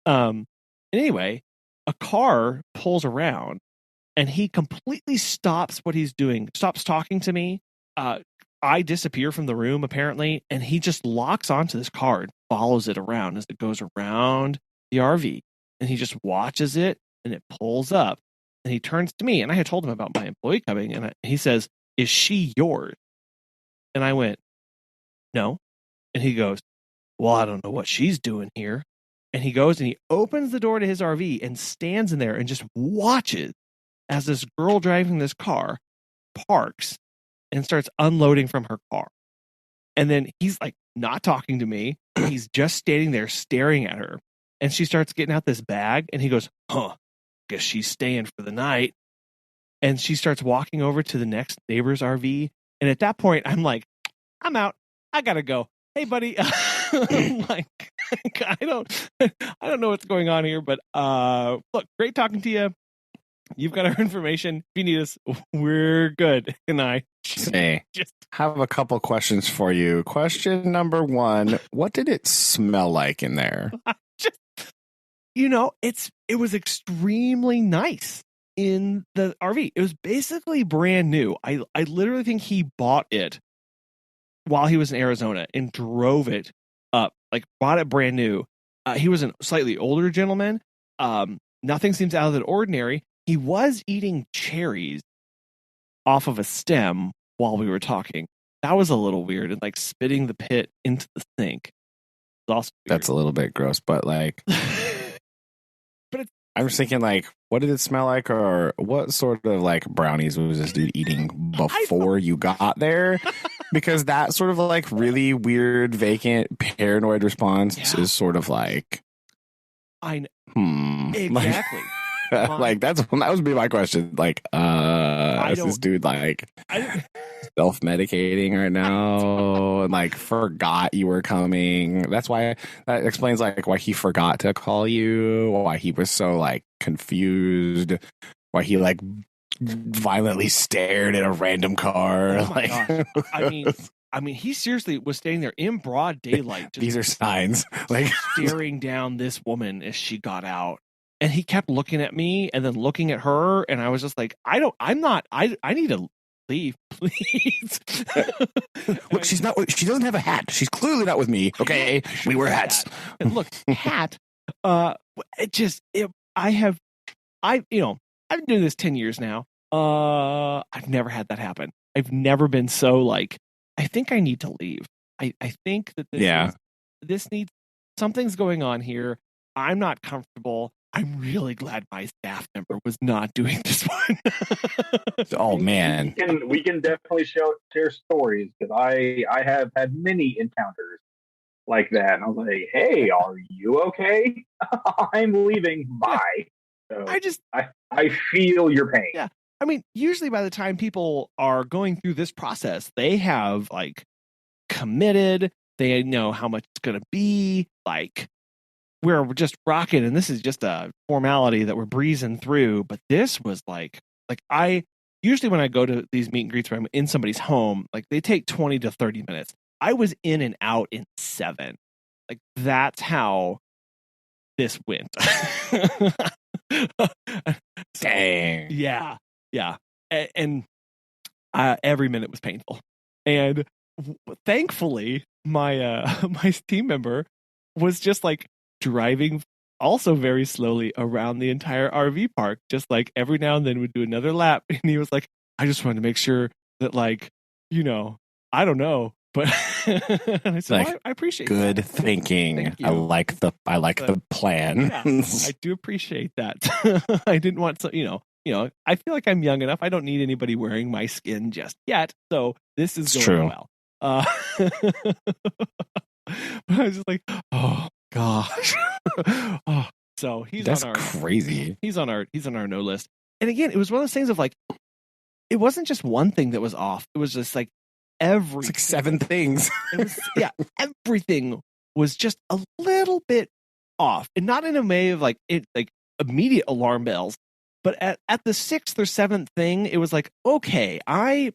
Anyway, a car pulls around and he completely stops what he's doing, stops talking to me. I disappear from the room apparently. And he just locks onto this car and follows it around as it goes around the RV. And he just watches it and it pulls up and he turns to me and I had told him about my employee coming and he says, is she yours? And I went, no. And he goes, well, I don't know what she's doing here. And he goes and he opens the door to his RV and stands in there and just watches as this girl driving this car parks and starts unloading from her car. And then he's not talking to me. He's just standing there staring at her. And she starts getting out this bag and he goes, guess she's staying for the night. And she starts walking over to the next neighbor's RV. And at that point, I'm like, I'm out. I gotta go. Hey, buddy. I don't know what's going on here, but look, great talking to you. You've got our information. If you need us, we're good. And I just have a couple questions for you. Question number one, what did it smell like in there? It was extremely nice in the RV. It was basically brand new. I literally think he bought it while he was in Arizona and drove it up, bought it brand new. He was a slightly older gentleman. Nothing seems out of the ordinary. He was eating cherries off of a stem while we were talking. That was a little weird. And spitting the pit into the sink. Was also weird. That's a little bit gross, but but I'm just thinking what did it smell like or what sort of brownies was this dude eating before you got there? Because that sort of really weird, vacant, paranoid response is sort of I know. Exactly. Like that would be my question. Like, is this dude like self-medicating right now and like forgot you were coming? That explains like why he forgot to call you, why he was so like confused, why he like violently stared at a random car. Oh my gosh. I mean, he seriously was standing there in broad daylight. These are signs. Like staring down this woman as she got out. And he kept looking at me and then looking at her. And I was just like, I need to leave, please. Look, she doesn't have a hat. She's clearly not with me. Okay. We wear hats. And look, hat. I've been doing this 10 years now. I've never had that happen. I've never been so like, I think I need to leave. I think that this needs, something's going on here. I'm not comfortable. I'm really glad my staff member was not doing this one. Oh man, we can definitely share stories because I have had many encounters like that, and I was like, "Hey, are you okay? I'm leaving. Bye." So I feel your pain. Yeah. I mean, usually by the time people are going through this process, they have like committed, they know how much it's going to be, like we're just rocking, and this is just a formality that we're breezing through. But this was like I usually when I go to these meet and greets where I'm in somebody's home, like they take 20 to 30 minutes. I was in and out in 7. Like that's how this went. Dang. Yeah. And every minute was painful. And thankfully, my team member was just like driving also very slowly around the entire RV park, just like every now and then would do another lap. And he was like, I just wanted to make sure that like, I don't know. But and I said, like, I appreciate good that. thinking. I like the plan. Yeah, I do appreciate that. I didn't want to, I feel like I'm young enough. I don't need anybody wearing my skin just yet. So this is going well. But I was just like, oh gosh. So that's crazy. He's on our no list. And again, it was one of those things of like, it wasn't just one thing that was off. It was just like it's like 7 things. Everything was just a little bit off, and not in a way of like it like immediate alarm bells, but at the 6th or 7th thing, it was like, okay, and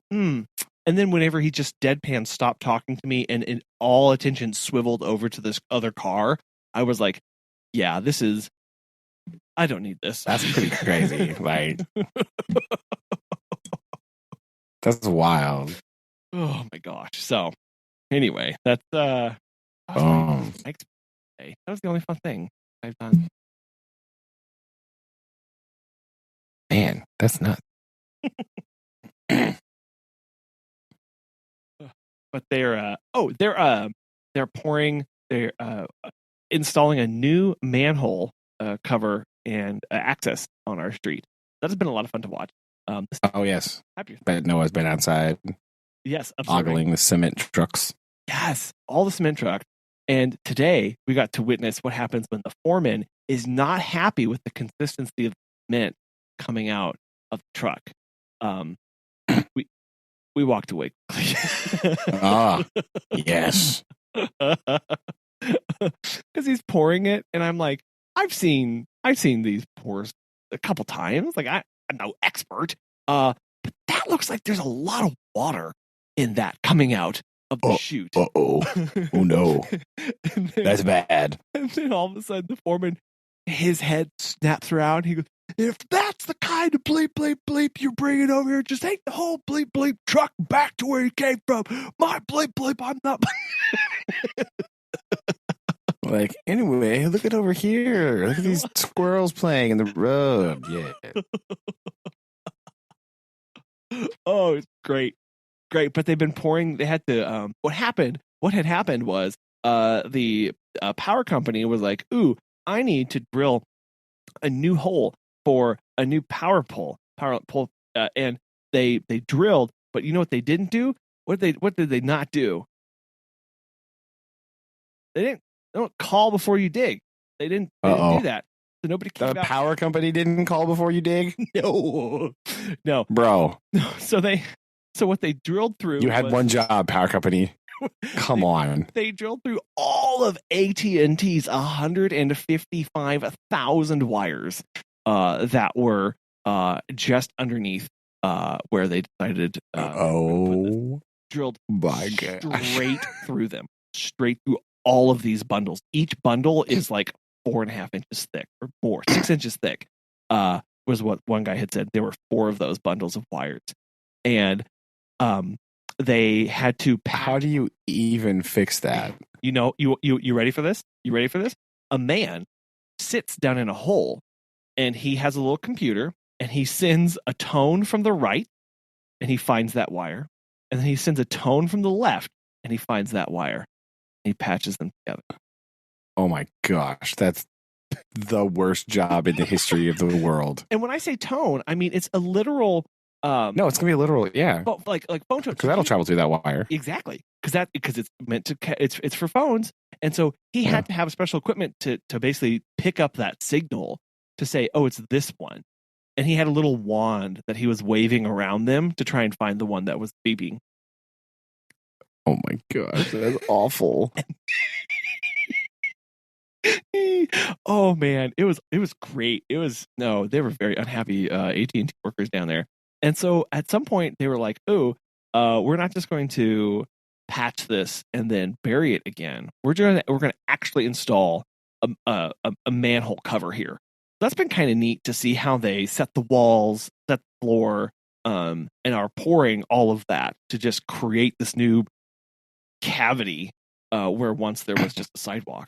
then whenever he just deadpan stopped talking to me and all attention swiveled over to this other car, I was like, yeah, I don't need this. That's pretty crazy. Like, that's wild. Oh my gosh. So anyway, that's that was the only fun thing I've done. Man, that's nuts. But they're installing a new manhole cover and access on our street. That has been a lot of fun to watch. Oh yes, bet Noah's been outside. Yes, ogling the cement trucks. Yes, all the cement trucks. And today we got to witness what happens when the foreman is not happy with the consistency of cement coming out of the truck. We walked away. Yes. Because he's pouring it, and I'm like, I've seen these pours a couple times. Like I'm no expert. But that looks like there's a lot of water in that coming out of the chute. Oh no. That's bad. And then all of a sudden the foreman, his head snaps around. He goes, if that's the kind of bleep, bleep, bleep you're bringing over here, just take the whole bleep, bleep truck back to where you came from. My bleep, bleep, I'm not. Like, anyway, look at over here. Look at these squirrels playing in the road. Yeah. Oh, it's great. But they've been pouring. They had to. What had happened was the power company was like, ooh, I need to drill a new hole for a new power pole, and they drilled. But you know what they didn't do? What did they not do? They don't call before you dig. They didn't do that. So nobody came The out. power company didn't call before you dig? No, Bro. So what they drilled through. You had one job, power company. Come on. They drilled through all of AT&T's 155,000 wires that were just underneath where they decided drilled my gosh. straight through them, straight through all of these bundles. Each bundle is like 4.5 inches thick or more, 6 inches thick, was what one guy had said. There were 4 of those bundles of wires. And they had to How do you even fix that? You ready for this? You ready for this? A man sits down in a hole and he has a little computer and he sends a tone from the right and he finds that wire. And then he sends a tone from the left and he finds that wire. And he patches them together. Oh my gosh, that's the worst job in the history of the world. And when I say tone, I mean it's a literal no, it's gonna be a literal, yeah. Like phone tone. Because that'll travel through that wire. Exactly. Because it's meant to it's for phones. And so he had to have special equipment to basically pick up that signal to say, oh, it's this one. And he had a little wand that he was waving around them to try and find the one that was beeping. Oh my gosh, that's awful. Oh man, it was great. They were very unhappy AT&T workers down there. And so at some point they were like, oh, we're not just going to patch this and then bury it again. We're going to actually install a manhole cover here. That's been kind of neat to see how they set the walls, set the floor, and are pouring all of that to just create this new cavity where once there was just a sidewalk.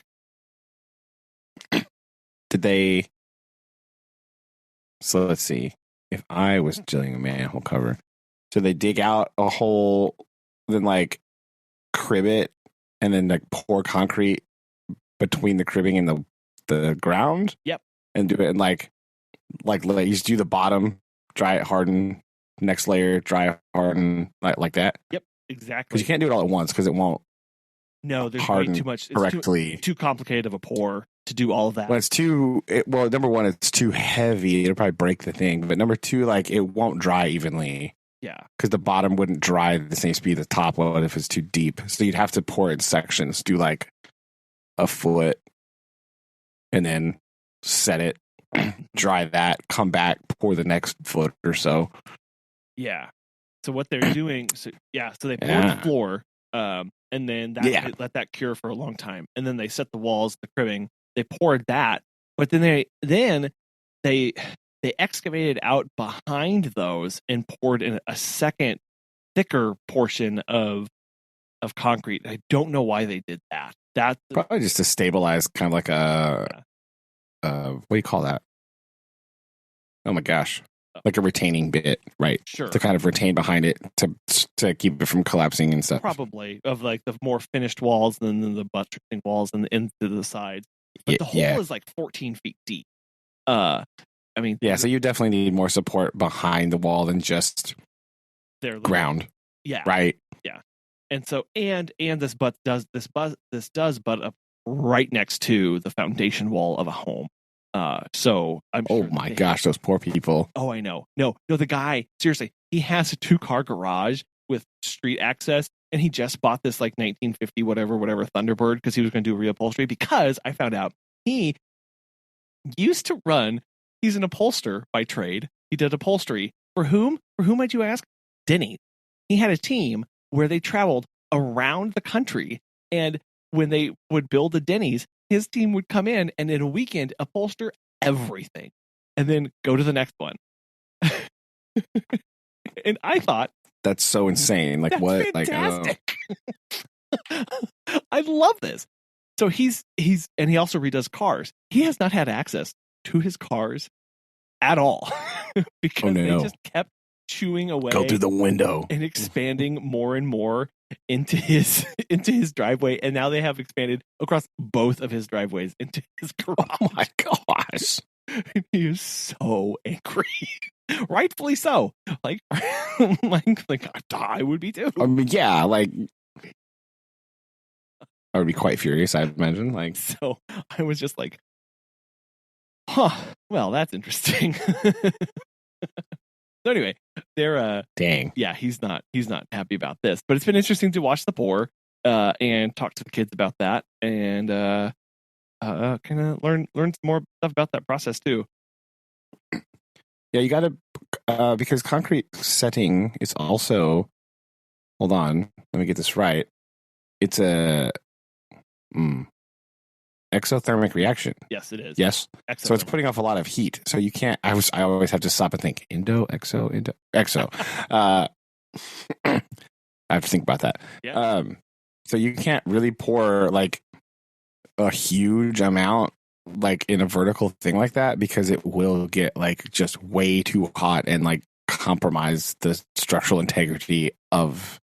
So let's see. If I was drilling a manhole cover, so they dig out a hole, then like crib it, and then like pour concrete between the cribbing and the ground. Yep. And do it and like you just do the bottom, dry it, harden, next layer, dry, harden, like that. Yep, exactly. Because you can't do it all at once because it won't. No, there's harden way too much. It's correctly. Too complicated of a pour to do all of that. Well, number one, it's too heavy. It'll probably break the thing. But number two, like it won't dry evenly. Yeah. Because the bottom wouldn't dry at the same speed the top would if it's too deep. So you'd have to pour it in sections. Do like a foot and then set it, dry that, come back, pour the next foot or so. Yeah. So what they're doing, so they pour the floor, and then let that cure for a long time, and then they set the walls, the cribbing. They poured that, but then they excavated out behind those and poured in a second thicker portion of concrete. I don't know why they did that. That's probably just to stabilize, kind of like what do you call that? Oh my gosh. Like a retaining bit, right? Sure. To kind of retain behind it to keep it from collapsing and stuff. Probably of like the more finished walls than the buttressing walls and into the sides. But the hole is like 14 feet deep. I mean, so you definitely need more support behind the wall than just ground. Yeah. Right. Yeah. And so and this does butt up right next to the foundation wall of a home. So I'm sure. Oh my gosh, those poor people. Oh, I know. No, the guy, seriously, he has a 2-car garage with street access, and he just bought this like 1950 whatever Thunderbird because he was going to do reupholstery, because I found out he used to run, he's an upholsterer by trade. He did upholstery. For whom might you ask? Denny. He had a team where they traveled around the country, and when they would build the Denny's, his team would come in and in a weekend upholster everything and then go to the next one. And I thought, that's so insane. Like, what? Fantastic. Like, I love this. So he's and he also redoes cars. He has not had access to his cars at all because they just kept chewing away. Go through the window and expanding more and more into his driveway, and now they have expanded across both of his driveways into his garage. Oh my gosh. He is so angry. Rightfully so. Like I would be too. I mean, yeah, like I would be quite furious, I'd imagine. Like, so I was just like, Huh. Well, that's interesting. So anyway, they're Dang. yeah, he's not happy about this. But it's been interesting to watch the pour and talk to the kids about that and kind of learn some more stuff about that process too. Yeah, you got to because concrete setting is also. Hold on, let me get this right. It's a exothermic reaction. Yes, it is. Yes. So it's putting off a lot of heat. So you can't. I always have to stop and think. Exo. I have to think about that. Yeah. So you can't really pour like a huge amount like in a vertical thing like that because it will get like just way too hot and like compromise the structural integrity of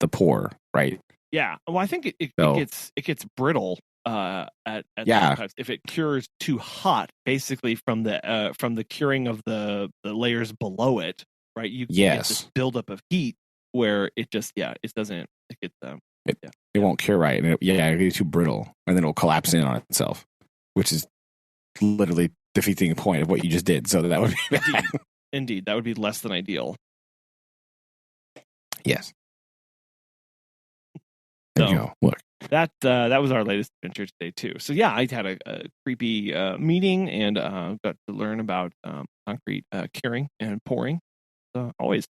the pour, right? Yeah. Well, I think it gets brittle at times if it cures too hot, basically from the curing of the layers below it, right? You get this buildup of heat where it just it doesn't it won't cure right, and it gets too brittle, and then it'll collapse in on itself, which is literally defeating the point of what you just did. So that would be bad. Indeed, that would be less than ideal. Yes. There you go. Look. That was our latest adventure today too. So yeah, I had a creepy meeting and got to learn about concrete curing and pouring. So always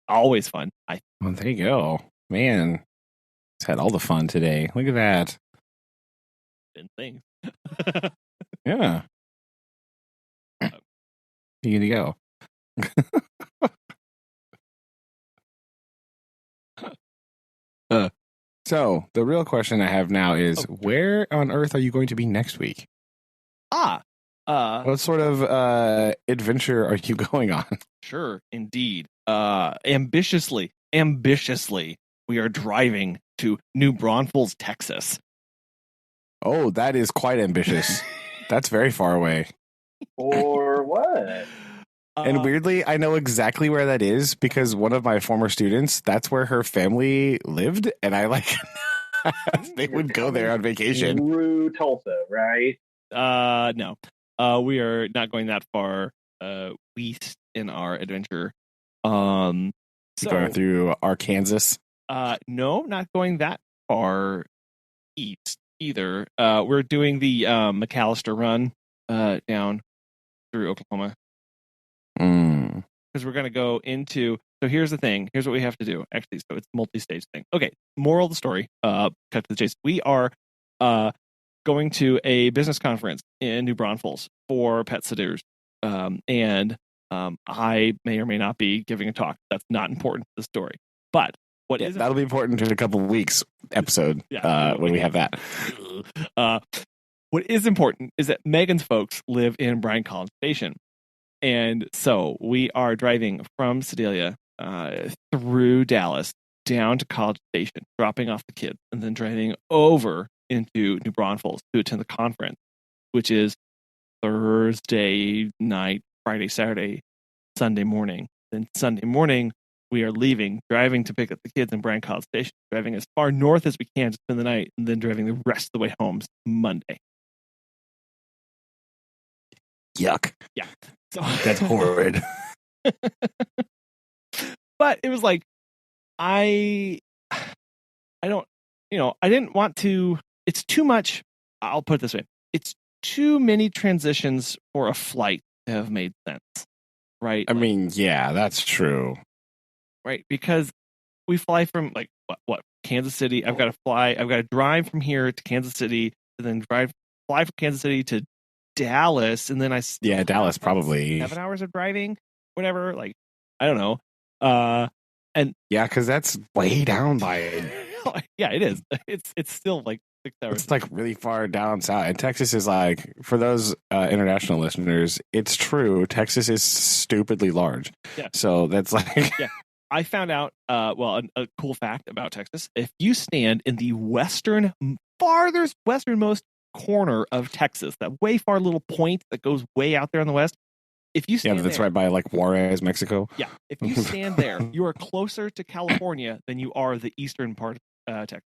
fun. Well, there you go, man. It's had all the fun today. Look at that. Been things. Yeah. You need to go. So the real question I have now is, where on earth are you going to be next week? What sort of adventure are you going on? Sure, indeed. Ambitiously, we are driving to New Braunfels, Texas. Oh, that is quite ambitious. That's very far away. Or what? And weirdly, I know exactly where that is because one of my former students, that's where her family lived. And I they would go there on vacation. Through Tulsa, right? No. We are not going that far west in our adventure. Going through Arkansas? No, not going that far east either. We're doing the McAllister run down through Oklahoma. Because we're going to go into. So here's the thing. Here's what we have to do. Actually, so it's a multi-stage thing. Okay. Moral of the story. Cut to the chase. We are going to a business conference in New Braunfels for pet sitters. And I may or may not be giving a talk. That's not important to the story. But what is that'll be important in a couple of weeks episode when we have that. What is important is that Megan's folks live in Bryan College Station. And so we are driving from Sedalia through Dallas down to College Station, dropping off the kids, and then driving over into New Braunfels to attend the conference, which is Thursday night, Friday, Saturday, Sunday morning. Then Sunday morning, we are driving to pick up the kids in Bryan College Station, driving as far north as we can to spend the night, and then driving the rest of the way home Monday. Yuck. Yeah. So that's horrid. But it was like, I didn't want to, it's too much. I'll put it this way. It's too many transitions for a flight to have made sense. Right. I mean, yeah, that's true. Right. Because we fly from what Kansas City. I've got to drive from here to Kansas City and then fly from Kansas City to Dallas, and then Dallas probably 7 hours of driving, whatever. Like, I don't know. And yeah, because that's way down by. Yeah, it is. It's still like 6 hours. It's like really far down south, and Texas is like, for those international listeners, it's true. Texas is stupidly large. Yeah. So that's like. Yeah. I found out. A cool fact about Texas: if you stand in the farthest westernmost corner of Texas, that way far little point that goes way out there in the west. If you stand that's there, right by like Juarez, Mexico. Yeah, if you stand there, you are closer to California than you are the eastern part of Texas.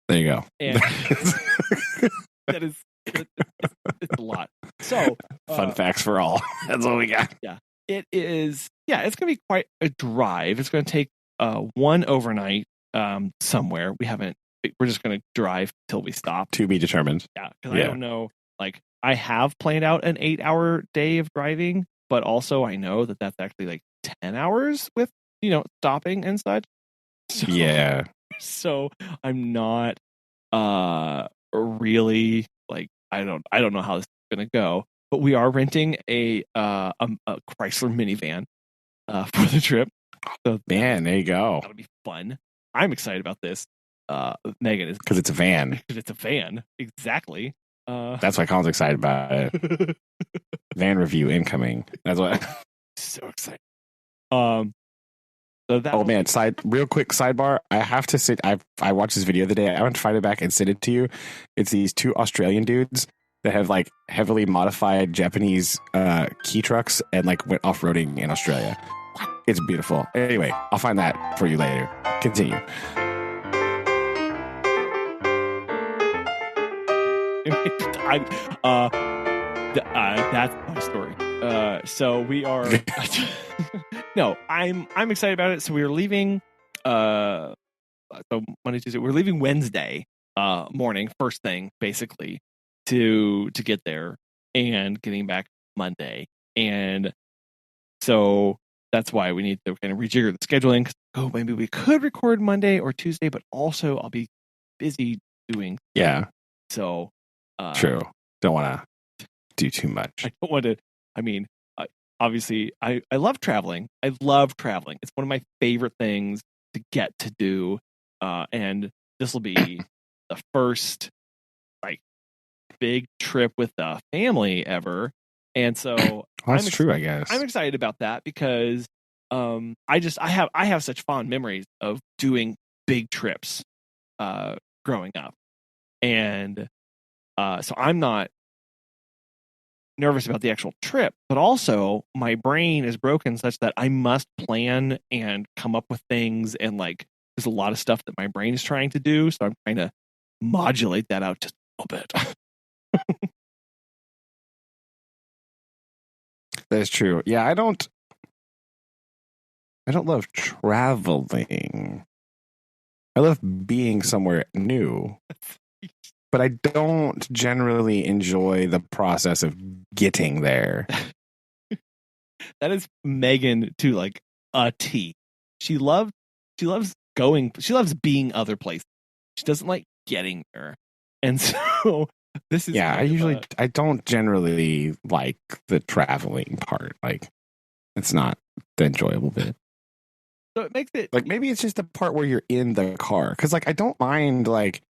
There you go. And it's a lot. So fun facts for all. That's all we got. Yeah, it is. Yeah, it's going to be quite a drive. It's going to take one overnight somewhere. We're just going to drive till we stop. To be determined. Yeah, because I don't know. Like, I have planned out an 8-hour day of driving, but also I know that that's actually like 10 hours with stopping and such. So, yeah. So I'm not really like I don't know how this is going to go, but we are renting a Chrysler minivan for the trip. So man, there you go. That'll be fun. I'm excited about this. Megan is because it's a van. Because it's a van, exactly. That's why Colin's excited about it. Van review incoming. That's what. So excited. So that man, real quick sidebar. I have to sit. I watched this video the day. I want to find it back and send it to you. It's these two Australian dudes that have like heavily modified Japanese key trucks and like went off roading in Australia. It's beautiful. Anyway, I'll find that for you later. Continue. That's my story. So we are. No, I'm excited about it. So we are leaving. So Monday, Tuesday. We're leaving Wednesday morning, first thing, basically, to get there, and getting back Monday. And so that's why we need to kind of rejigger the scheduling. Oh, maybe we could record Monday or Tuesday, but also I'll be busy doing. Yeah. So. True. Don't want to do too much. I don't want to. I mean, obviously, I love traveling. I love traveling. It's one of my favorite things to get to do. And this will be the first like big trip with the family ever. And so that's true, I guess. I'm excited about that because I have such fond memories of doing big trips growing up. And so I'm not nervous about the actual trip, but also my brain is broken such that I must plan and come up with things, and like there's a lot of stuff that my brain is trying to do, so I'm trying to modulate that out just a little bit. That's true. Yeah, I don't love traveling. I love being somewhere new. But I don't generally enjoy the process of getting there. That is Megan to like a T. She loves going. She loves being other places. She doesn't like getting there. And so this is I don't generally like the traveling part. Like, it's not the enjoyable bit. So it makes it like maybe it's just the part where you're in the car, because like I don't mind like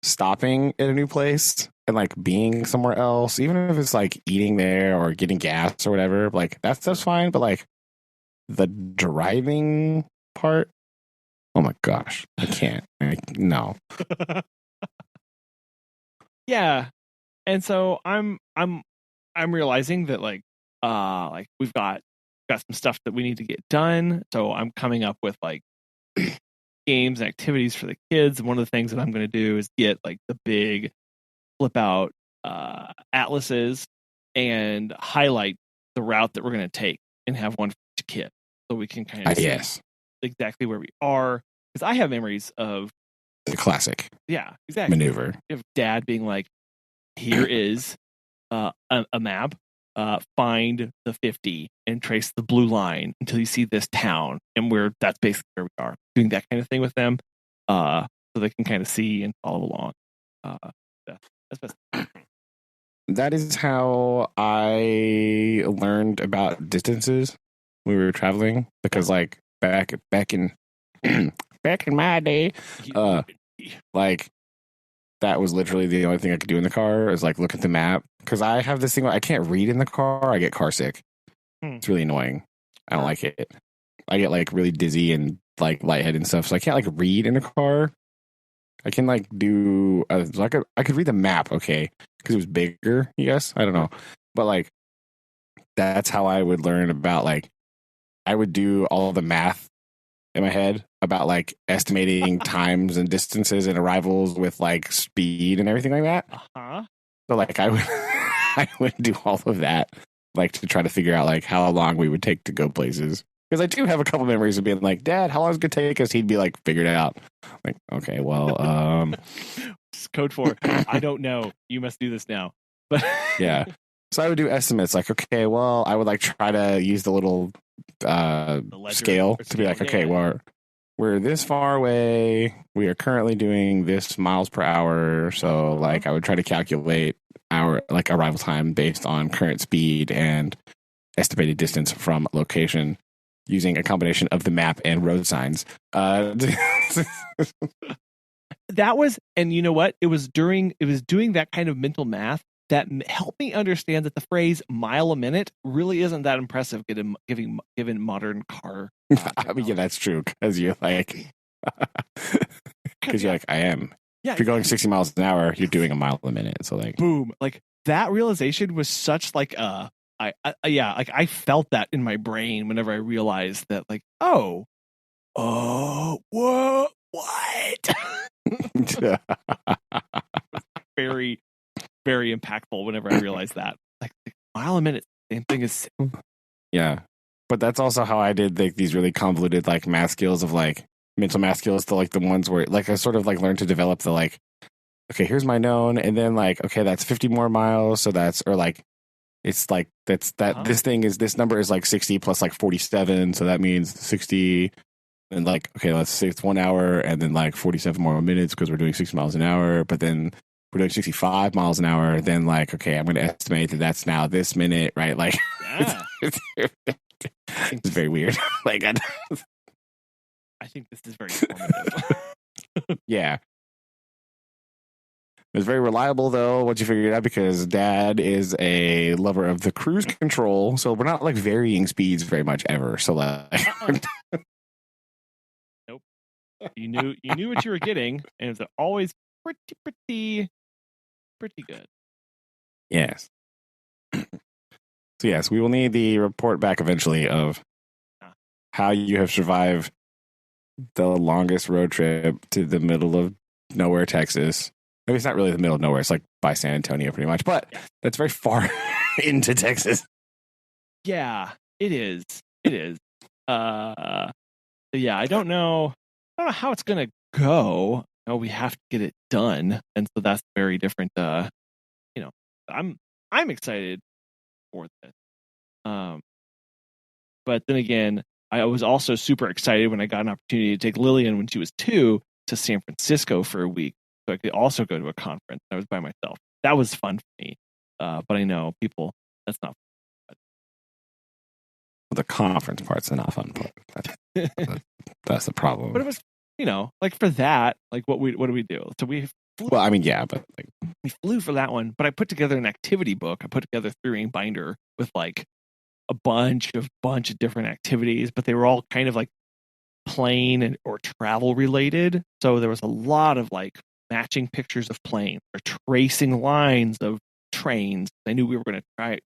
stopping at a new place and like being somewhere else, even if it's like eating there or getting gas or whatever. Like that stuff's fine, but like the driving part, oh my gosh, I can't. No. Yeah, and so I'm realizing that like we've got some stuff that we need to get done. So I'm coming up with like games and activities for the kids. And one of the things that I'm going to do is get like the big flip out atlases and highlight the route that we're going to take and have one for each kid, so we can kind of see exactly where we are. Because I have memories of the classic, exactly, maneuver of Dad being like, "Here is a map. Find the 50 and trace the blue line until you see this town," and that's basically where we are, doing that kind of thing with them, so they can kind of see and follow along. That's best. That is how I learned about distances when we were traveling, because like back in back in my day, like that was literally the only thing I could do in the car, is like look at the map. Because I have this thing where I can't read in the car. I get car sick. It's really annoying. I don't like it. I get like really dizzy and like lightheaded and stuff. So I can't like read in a car. I can like do I could read the map, okay, because it was bigger. Yes, I don't know, but like that's how I would learn about, like, I would do all the math in my head about like estimating times and distances and arrivals with like speed and everything like that. Uh-huh. So like I would I would do all of that, like to try to figure out like how long we would take to go places. Because I do have a couple memories of being like, Dad, how long is it going to take us? He'd be like, figure it out. Like, okay, well, code for, I don't know. You must do this now. But yeah. So I would do estimates like, okay, well, I would like try to use the little scale to be like, okay, well, we're this far away. We are currently doing this miles per hour. So like I would try to calculate our like arrival time based on current speed and estimated distance from location using a combination of the map and road signs. That was, and you know what? It was doing that kind of mental math that helped me understand that the phrase "mile a minute" really isn't that impressive given modern car. I mean, yeah, that's true because you're like, you're like, I am. Yeah, if you're going 60 miles an hour, you're doing a mile a minute. So like, boom! Like that realization was such like I felt that in my brain whenever I realized that like, whoa, what? Very, very impactful whenever I realized that. Like mile a minute, same thing as. Yeah, but that's also how I did like these really convoluted like math skills of like mental math skills to like the ones where like I sort of like learned to develop the like, okay, here's my known, and then like, okay, that's 50 more miles, so that's or like. It's like that's that this number is like 60 plus like 47, so that means 60 and like okay, let's say it's 1 hour and then like 47 more minutes because we're doing 60 miles an hour, but then we're doing 65 miles an hour, then like okay, I'm going to estimate that that's now this minute, right? Like yeah. it's very weird. Like I think this is very informative. Yeah. It was very reliable, though, once you figured it out, because Dad is a lover of the cruise control, so we're not, like, varying speeds very much ever, so, like... Nope. You knew what you were getting, and it was always pretty good. Yes. So, yes, we will need the report back eventually of how you have survived the longest road trip to the middle of nowhere, Texas. I mean, it's not really the middle of nowhere. It's like by San Antonio pretty much, but that's very far into Texas. Yeah, it is. It is. Yeah, I don't know how it's going to go. No, we have to get it done. And so that's very different. I'm excited for this. But then again, I was also super excited when I got an opportunity to take Lillian when she was 2 to San Francisco for a week. So I could also go to a conference. I was by myself. That was fun for me. But I know people, that's not fun. The conference part's the not fun part. That's the problem. But it was, like for that, like what do we do? So we flew. Well, I mean, yeah, but like we flew for that one. But I put together an activity book. I put together a 3-ring binder with like a bunch of different activities, but they were all kind of like plane or travel related. So there was a lot of like matching pictures of planes or tracing lines of trains. I knew we were going to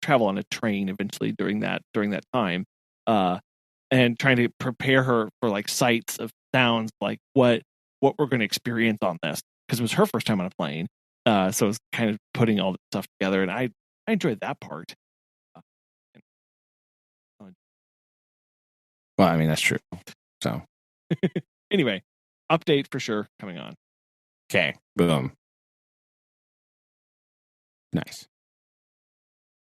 travel on a train eventually during that time, and trying to prepare her for like sights of sounds, like what we're going to experience on this, because it was her first time on a plane. So it was kind of putting all this stuff together, and I enjoyed that part. Well, I mean, that's true. So anyway, update for sure coming on. Okay, boom. Nice.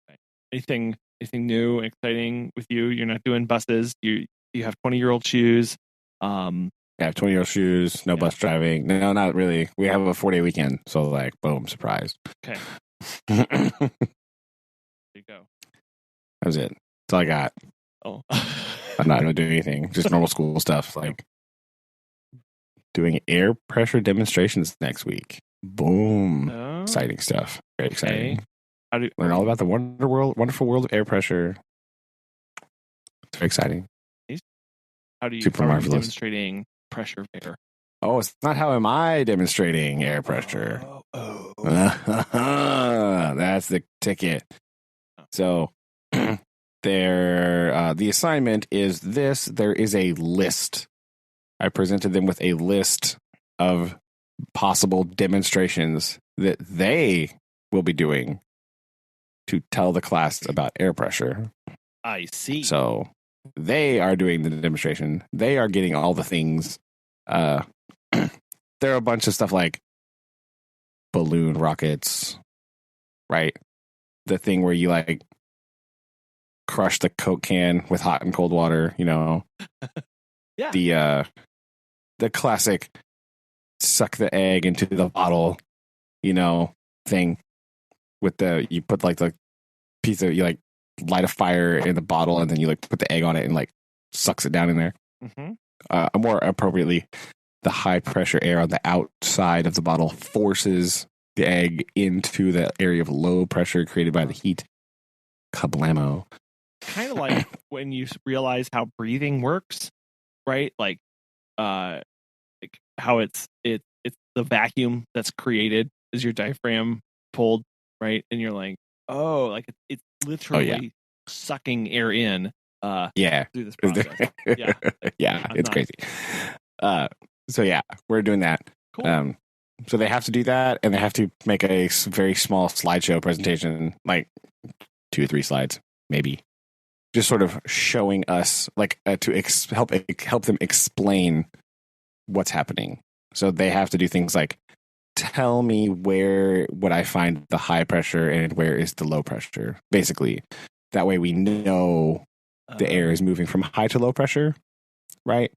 Okay. Anything new, exciting with you? You're not doing buses. You have 20-year-old shoes. I have 20-year-old shoes. No bus driving. No, not really. We have a 4-day weekend, so like, boom, surprise. Okay. There you go. That was it. That's all I got. Oh. I'm not going to do anything. Just normal school stuff, like doing air pressure demonstrations next week. Boom. Oh. Exciting stuff. Very exciting. Okay. Learn all about the wonderful world of air pressure. It's very exciting. How are you demonstrating pressure of air? Oh, it's not how am I demonstrating air pressure. Oh. That's the ticket. So the assignment is this. There is a list. I presented them with a list of possible demonstrations that they will be doing to tell the class about air pressure. I see. So they are doing the demonstration. They are getting all the things. There are a bunch of stuff like balloon rockets, right? The thing where you like crush the Coke can with hot and cold water, you know. Yeah. The classic suck the egg into the bottle, you know, thing with you put like the piece of, you like light a fire in the bottle and then you like put the egg on it and like sucks it down in there. Mm-hmm. More appropriately, the high pressure air on the outside of the bottle forces the egg into the area of low pressure created by the heat. Kablamo. Kind of like when you realize how breathing works, right? Like how it's the vacuum that's created as your diaphragm pulled, right? And you're like, oh, like it's literally sucking air in. Through this process. It's crazy. So yeah, we're doing that. Cool. So they have to do that, and they have to make a very small slideshow presentation, like 2 or 3 slides, maybe, just sort of showing us, like, to help them explain what's happening. So they have to do things like, tell me where would I find the high pressure and where is the low pressure, basically. That way we know the air is moving from high to low pressure, right?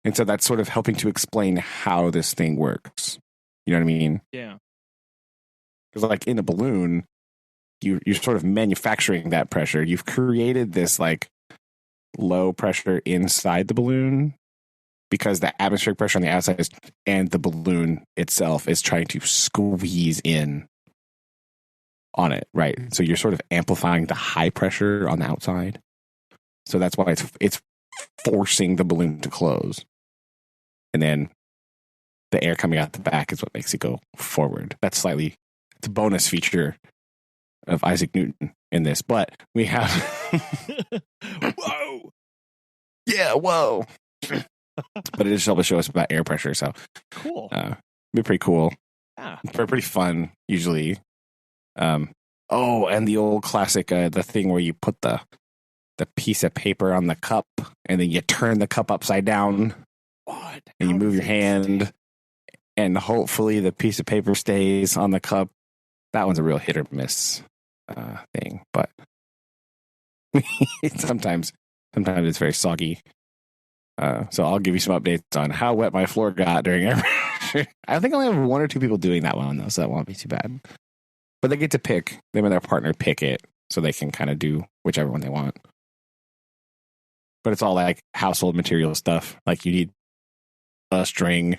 And so that's sort of helping to explain how this thing works. You know what I mean? Yeah. Because like in a balloon, you're sort of manufacturing that pressure. You've created this like low pressure inside the balloon because the atmospheric pressure on the outside and the balloon itself is trying to squeeze in on it, right? So you're sort of amplifying the high pressure on the outside. So that's why it's forcing the balloon to close. And then the air coming out the back is what makes it go forward. It's a bonus feature of Isaac Newton in this, but we have whoa. Yeah, whoa. But it just helps show us about air pressure, so cool. Be pretty cool. Yeah. Pretty fun usually. And the old classic, the thing where you put the piece of paper on the cup and then you turn the cup upside down. What? And you move your hand and hopefully the piece of paper stays on the cup. That one's a real hit or miss thing, but sometimes it's very soggy. So I'll give you some updates on how wet my floor got during every. I think I only have 1 or 2 people doing that one though, so that won't be too bad. But they get to pick, them and their partner pick it, so they can kind of do whichever one they want. But it's all like household material stuff. Like you need a string,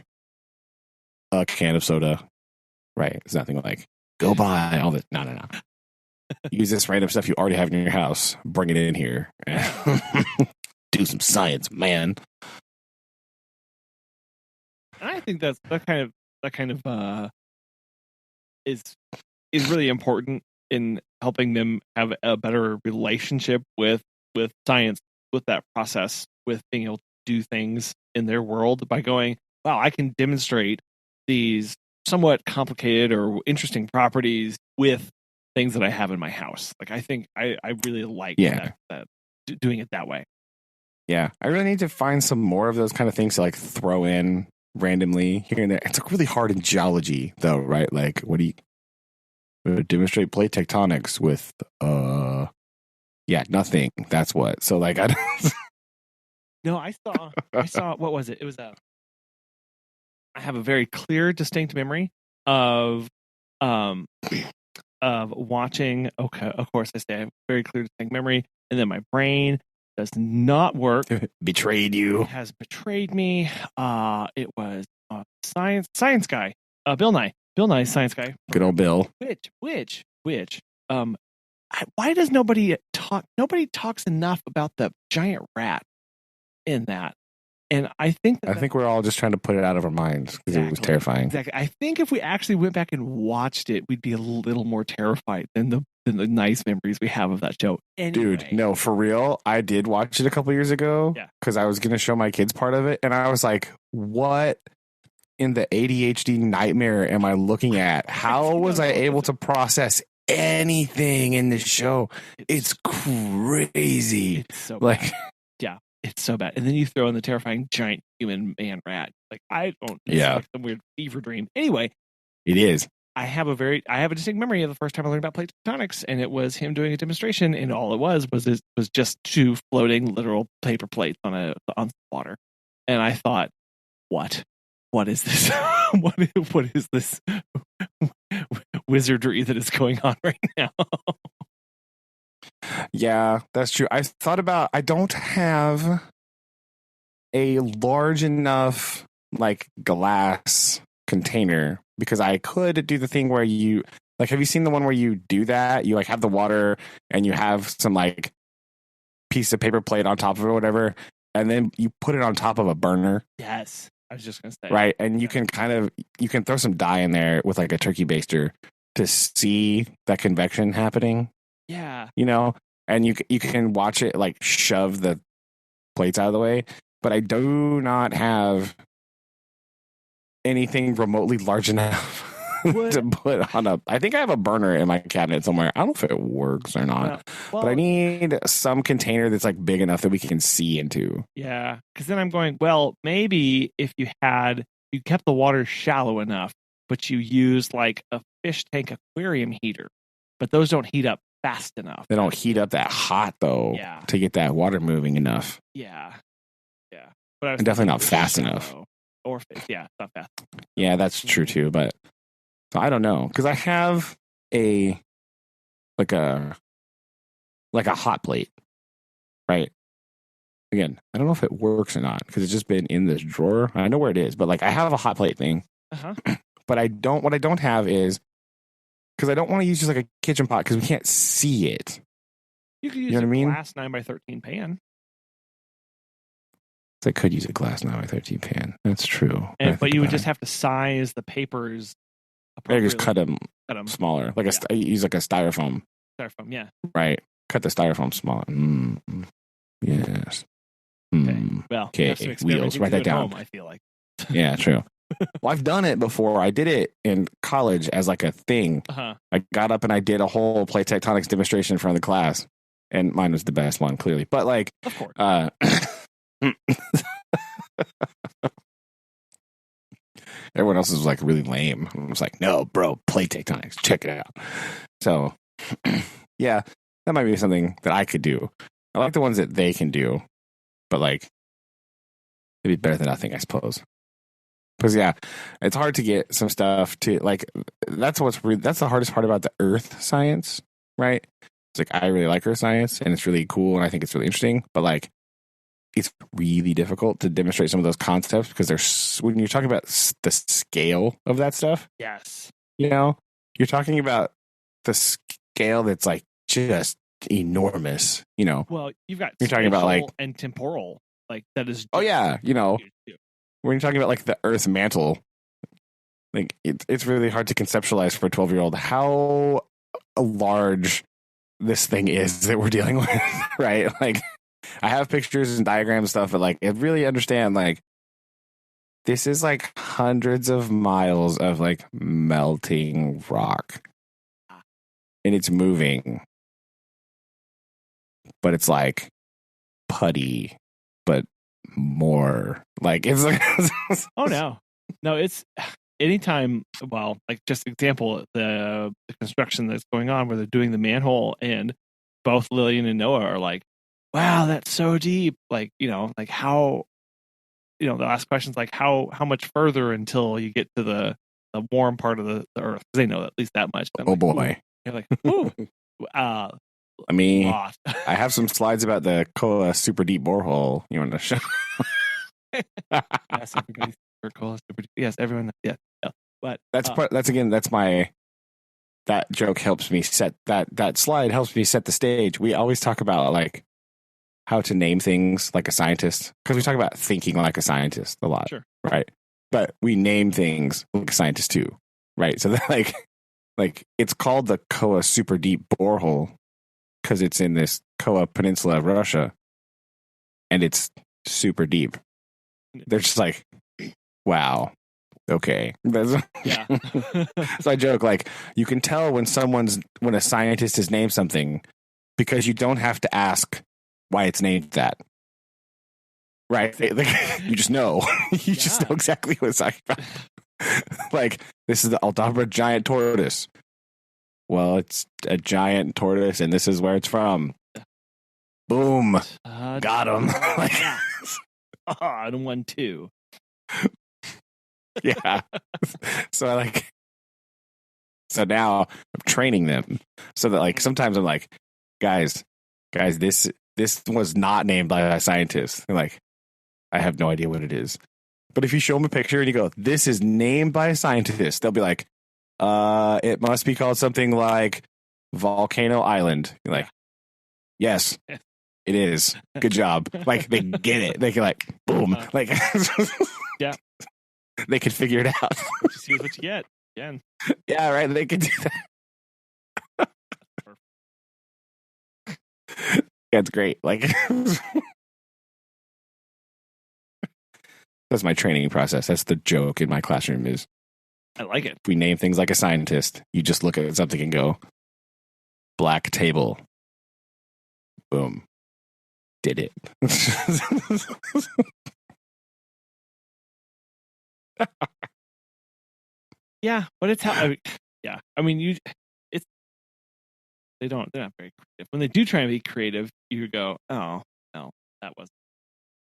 a can of soda, right? It's nothing like go buy all this. No. Use this random stuff you already have in your house. Bring it in here. Do some science, man. I think that kind of is really important in helping them have a better relationship with science, with that process, with being able to do things in their world by going, wow, I can demonstrate these somewhat complicated or interesting properties with things that I have in my house. Like I think I really like that doing it that way. Yeah, I really need to find some more of those kind of things to like throw in randomly here and there. It's like really hard in geology though, right? Like what do you demonstrate plate tectonics with nothing. That's what. So like I don't No, I saw what was it? It was I have a very clear, distinct memory of watching. Okay, of course I say I have a very clear, distinct memory, and then my brain does not work. Betrayed you. It has betrayed me. It was science guy. Bill Nye, science guy. Good old Bill. Which why does nobody talk? Nobody talks enough about the giant rat in that. And I think we're all just trying to put it out of our minds because it was terrifying. Exactly. I think if we actually went back and watched it, we'd be a little more terrified than the nice memories we have of that show. Anyway. Dude, no, for real. I did watch it a couple years ago because I was going to show my kids part of it. And I was like, what in the ADHD nightmare am I looking at? How was I able to process anything in this show. It's crazy. It's so like, bad. Yeah, it's so bad. And then you throw in the terrifying giant human man rat. Like, I don't. It's like some weird fever dream. Anyway, it is. I have a distinct memory of the first time I learned about plate tectonics, and it was him doing a demonstration, and all it was just two floating literal paper plates on water. And I thought, what is this? what is this wizardry that is going on right now? Yeah, that's true. I don't have a large enough like glass container, because I could do the thing where you like, have you seen the one where you do that? You like have the water and you have some like piece of paper plate on top of it or whatever, and then you put it on top of a burner. Yes. I was just going to say. Right. And you can throw some dye in there with like a turkey baster to see that convection happening. Yeah. You know, and you can watch it like shove the plates out of the way. But I do not have anything remotely large enough to put on I think I have a burner in my cabinet somewhere. I don't know if it works or not, but I need some container that's like big enough that we can see into. Yeah, because then I'm going, well, maybe if you kept the water shallow enough, but you use like a fish tank aquarium heater, but those don't heat up fast enough. They don't heat up that hot though to get that water moving enough. Yeah. But and definitely not fast enough. Or not fast. Yeah, that's true too. But so I don't know, because I have a hot plate, right? Again, I don't know if it works or not because it's just been in this drawer. I know where it is, but like I have a hot plate thing. But what I don't have is, because I don't want to use just like a kitchen pot because we can't see it. You could use a glass 9x13 pan. I could use a glass 9x13 pan. That's true. But you would just have to size the papers. I just cut them smaller. Like use like a styrofoam. Styrofoam, yeah. Right. Cut the styrofoam smaller. Yes. Okay. Well, okay. Wheels. Write that down. Home, I feel like. Yeah, true. Well, I've done it before. I did it in college as like a thing. I got up and I did a whole plate tectonics demonstration in front of the class, and mine was the best one, clearly. But like, of course. Everyone else was like really lame. I was like, no, bro, plate tectonics, check it out. So, yeah, that might be something that I could do. I like the ones that they can do, but like, it'd be better than nothing, I suppose. Because yeah, it's hard to get some stuff to like. That's the hardest part about the Earth science, right? It's like I really like Earth science, and it's really cool, and I think it's really interesting. But like, it's really difficult to demonstrate some of those concepts because when you're talking about the scale of that stuff. Yes, you know, you're talking about the scale that's like just enormous. You know, well, you're talking about like and temporal, like that is. Oh yeah, you know. When you're talking about like the Earth mantle, like it's really hard to conceptualize for a 12-year-old how large this thing is that we're dealing with, right? Like, I have pictures and diagrams and stuff, but like, I really understand like this is like hundreds of miles of like melting rock, and it's moving, but it's like putty, but more like it's like oh no it's anytime. Well, like just example, the construction that's going on where they're doing the manhole, and both Lillian and Noah are like, wow, that's so deep. Like, you know, like how, you know, the last question's like how much further until you get to the warm part of the Earth, because they know at least that much. Oh boy. You're like, ooh. I mean, I have some slides about the Koa super deep borehole. You want to show? Yes, everybody's Koa super deep. Yes, everyone. Yeah. But that's that joke helps me set that slide helps me set the stage. We always talk about like how to name things like a scientist, because we talk about thinking like a scientist a lot, sure, right? But we name things like a scientist too, right? So that like it's called the Koa super deep borehole because it's in this Koa peninsula of Russia, and it's super deep. They're just like, wow, okay. Yeah. So I joke, like, you can tell when a scientist has named something because you don't have to ask why it's named that. Right? You just know. You just know exactly what it's talking about. Like, this is the Aldabra giant tortoise. Well, it's a giant tortoise, and this is where it's from. Boom. Got him. Like, and 1, 2. Yeah. So now I'm training them so that, like, sometimes I'm like, guys, this was not named by a scientist. They're like, I have no idea what it is. But if you show them a picture and you go, this is named by a scientist, they'll be like, it must be called something like Volcano Island. You're like, yes, it is. Good job. Like, they get it. They can, like, boom. Like, yeah. They can figure it out. Just use what you get. Again. Yeah, right. They can do that. That's great. Like, that's my training process. That's the joke in my classroom is, I like it. If we name things like a scientist, you just look at something and go, black table. Boom. Did it. Yeah, but it's how. I mean, they're not very creative. When they do try and be creative, you go, oh no, that wasn't.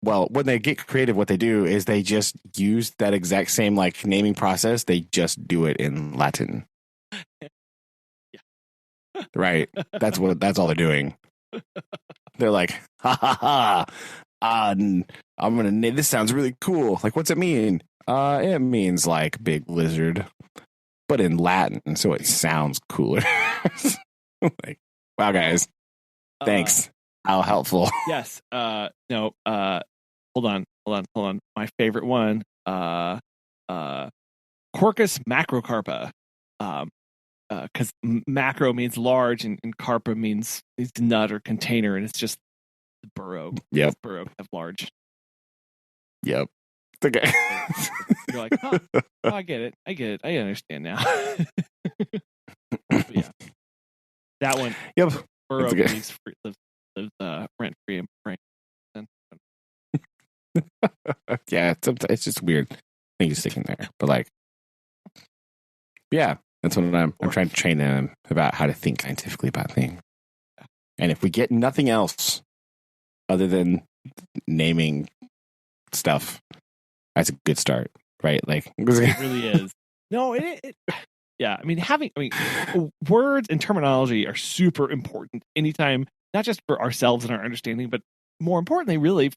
Well, when they get creative, what they do is they just use that exact same, like, naming process. They just do it in Latin. Yeah. Right. That's all they're doing. They're like, ha ha ha. I'm gonna name this. Sounds really cool. Like, what's it mean? It means, like, big lizard, but in Latin, so it sounds cooler. Like, wow, guys, thanks. How helpful. Yes. No. Hold on. My favorite one. Quercus macrocarpa. Because macro means large and carpa means nut or container, and it's just the burrow. Yep. Burrow of large. Yep. Okay. You're like, oh, I get it. I understand now. Yeah. That one. Yep. Burrow lives rent free in Frank. Yeah, it's just weird. I think he's sticking there, but, like, yeah, that's what I'm trying to train them about how to think scientifically about things. And if we get nothing else other than naming stuff, that's a good start, right? Like, it really is. No, yeah. I mean, words and terminology are super important anytime, not just for ourselves and our understanding, but more importantly, really,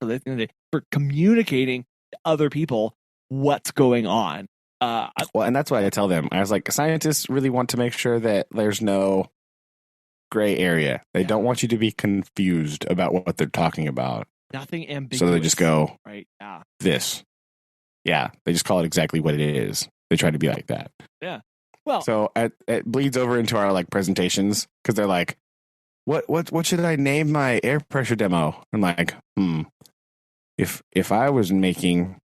for communicating to other people what's going on. Well, and that's why I tell them, I was like, scientists really want to make sure that there's no gray area. They don't want you to be confused about what they're talking about. Nothing ambiguous. So they just go, right? Yeah. This. Yeah. They just call it exactly what it is. They try to be like that. Yeah. Well, so it bleeds over into our, like, presentations, because they're like, what should I name my air pressure demo? I'm like, if I was making,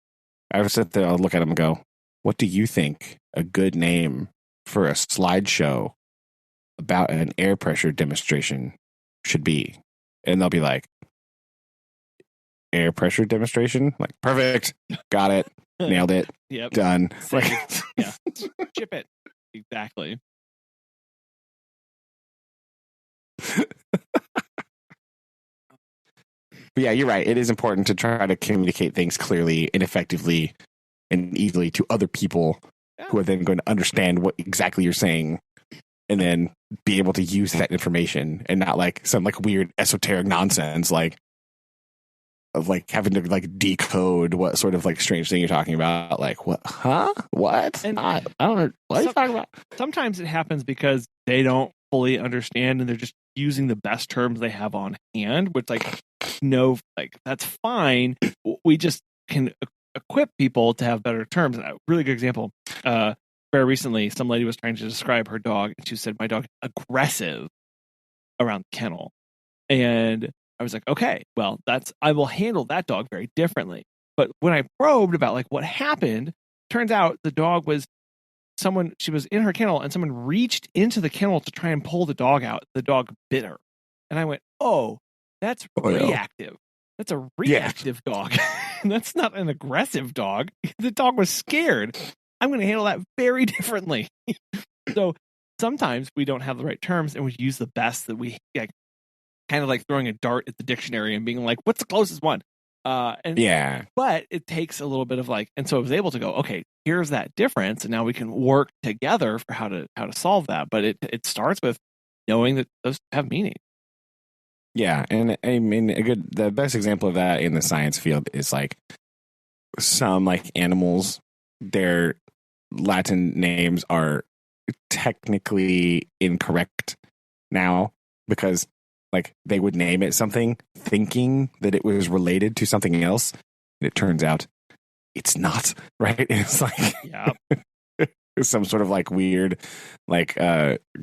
I would sit there, I'll look at them and go, what do you think a good name for a slideshow about an air pressure demonstration should be? And they'll be like, air pressure demonstration? Like, perfect. Got it. Nailed it. Yep. Done. Like, yeah. Ship it. Exactly. But yeah, you're right. It is important to try to communicate things clearly and effectively and easily to other people who are then going to understand what exactly you're saying, and then be able to use that information, and not like some, like, weird esoteric nonsense like of, like, having to, like, decode what sort of, like, strange thing you're talking about. Like, what? Huh? What? And I don't know. What are you talking about? Sometimes it happens because they don't fully understand, and they're just using the best terms they have on hand, which, like, no, like, that's fine. We just can equip people to have better terms. A really good example, very recently, some lady was trying to describe her dog, and she said, my dog is aggressive around the kennel. And I was like, okay, well, I will handle that dog very differently. But when I probed about, like, what happened, turns out the dog was she was in her kennel and someone reached into the kennel to try and pull the dog out. The dog bit her. And I went, oh, that's reactive. That's a reactive dog. That's not an aggressive dog. The dog was scared. I'm going to handle that very differently. So sometimes we don't have the right terms and we use the best that we like, kind of like throwing a dart at the dictionary and being like, what's the closest one? But it takes a little bit of like, and so I was able to go, okay, here's that difference, and now we can work together for how to solve that. But it starts with knowing that those have meaning. Yeah, and I mean, the best example of that in the science field is like some like animals, their Latin names are technically incorrect now because like they would name it something thinking that it was related to something else, and it turns out it's not, right? It's like some sort of like weird like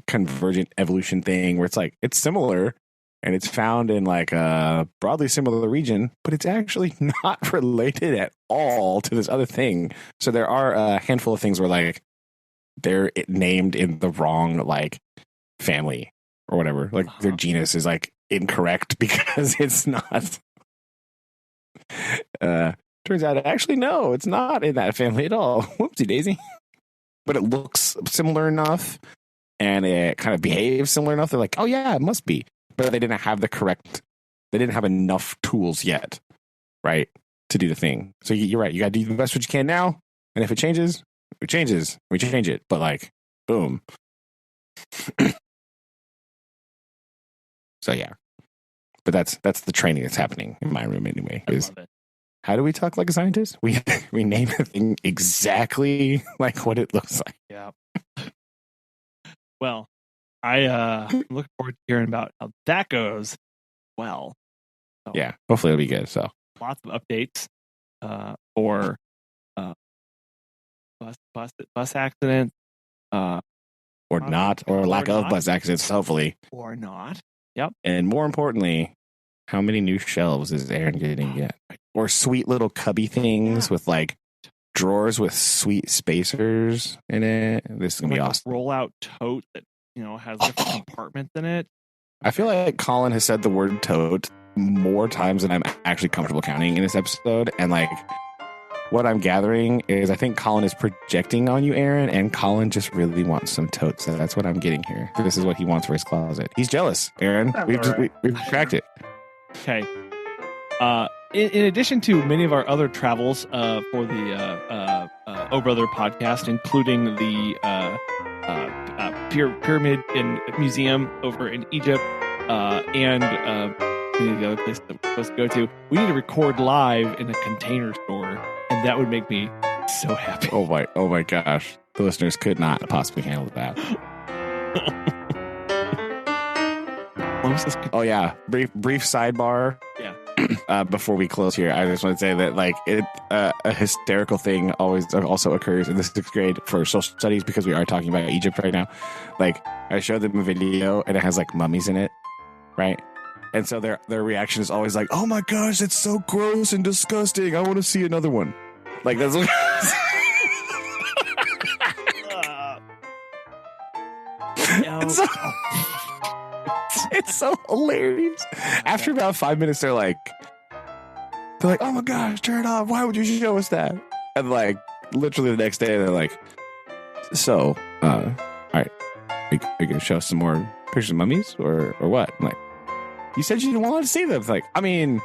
convergent evolution thing where it's like it's similar and it's found in like a broadly similar region, but it's actually not related at all to this other thing. So there are a handful of things where like they're named in the wrong like family or whatever. Like their genus is like incorrect because it's not. Turns out actually no, it's not in that family at all. Whoopsie daisy. But it looks similar enough and it kind of behaves similar enough. They're like, oh yeah, it must be. But they didn't have they didn't have enough tools yet, right, to do the thing. So you're right. You got to do the best what you can now. And if it changes, it changes. We change it. But like, boom. So yeah. But that's the training that's happening in my room anyway. Is how do we talk like a scientist? We name a thing exactly like what it looks like. Yeah. Well, I look forward to hearing about how that goes. Well, so, yeah, hopefully it'll be good. So lots of updates for bus accidents, or not, or lack of bus accidents. Hopefully, or not. Yep. And more importantly, how many new shelves is Aaron getting yet? Or sweet little cubby things with like drawers with sweet spacers in it. This is gonna be awesome. Roll out tote that has different compartments in it. I feel like Collin has said the word tote more times than I'm actually comfortable counting in this episode, and like what I'm gathering is I think Collin is projecting on you, Aaron, and Collin just really wants some totes. So that's what I'm getting here. This is what he wants for his closet. He's jealous, Aaron. We've cracked it. Okay. In addition to many of our other travels for the Oh Brother podcast, including the Pyramid Museum over in Egypt and the other place that we're supposed to go to, we need to record live in a Container Store, and that would make me so happy. Oh my gosh. The listeners could not possibly handle that. Oh yeah, brief sidebar. Yeah. Before we close here, I just want to say that like a hysterical thing always also occurs in the 6th grade for social studies because we are talking about Egypt right now. Like I showed them a video and it has like mummies in it, right? And so their reaction is always like, "Oh my gosh, it's so gross and disgusting. I want to see another one." Like that's what. It's so hilarious. After about 5 minutes, they're like, "Oh my gosh, turn it off! Why would you show us that?" And like, literally the next day, they're like, "So, all right, are you gonna show us some more pictures of mummies, or what?" I'm like, "You said you didn't want to see them." It's like, I mean,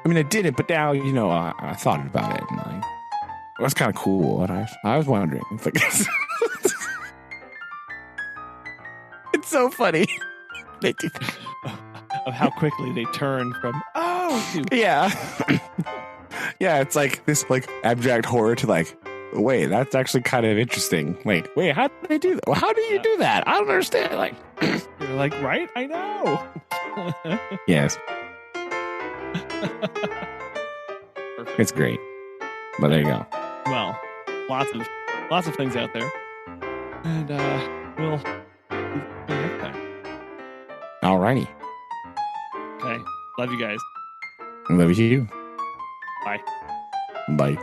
I didn't, but now I thought about it, and like, it was kind of cool. And I was wondering, it's like, it's so funny. They do of how quickly they turn from yeah it's like this like abstract horror to like, wait, that's actually kind of interesting. Wait, how did they do that? Well, how do you do that? I don't understand. Like you're like, right? I know. Yes. It's great. But there you go. Well, lots of things out there, and we'll see you next time. Alrighty. Okay. Love you guys. Love you. Bye. Bye.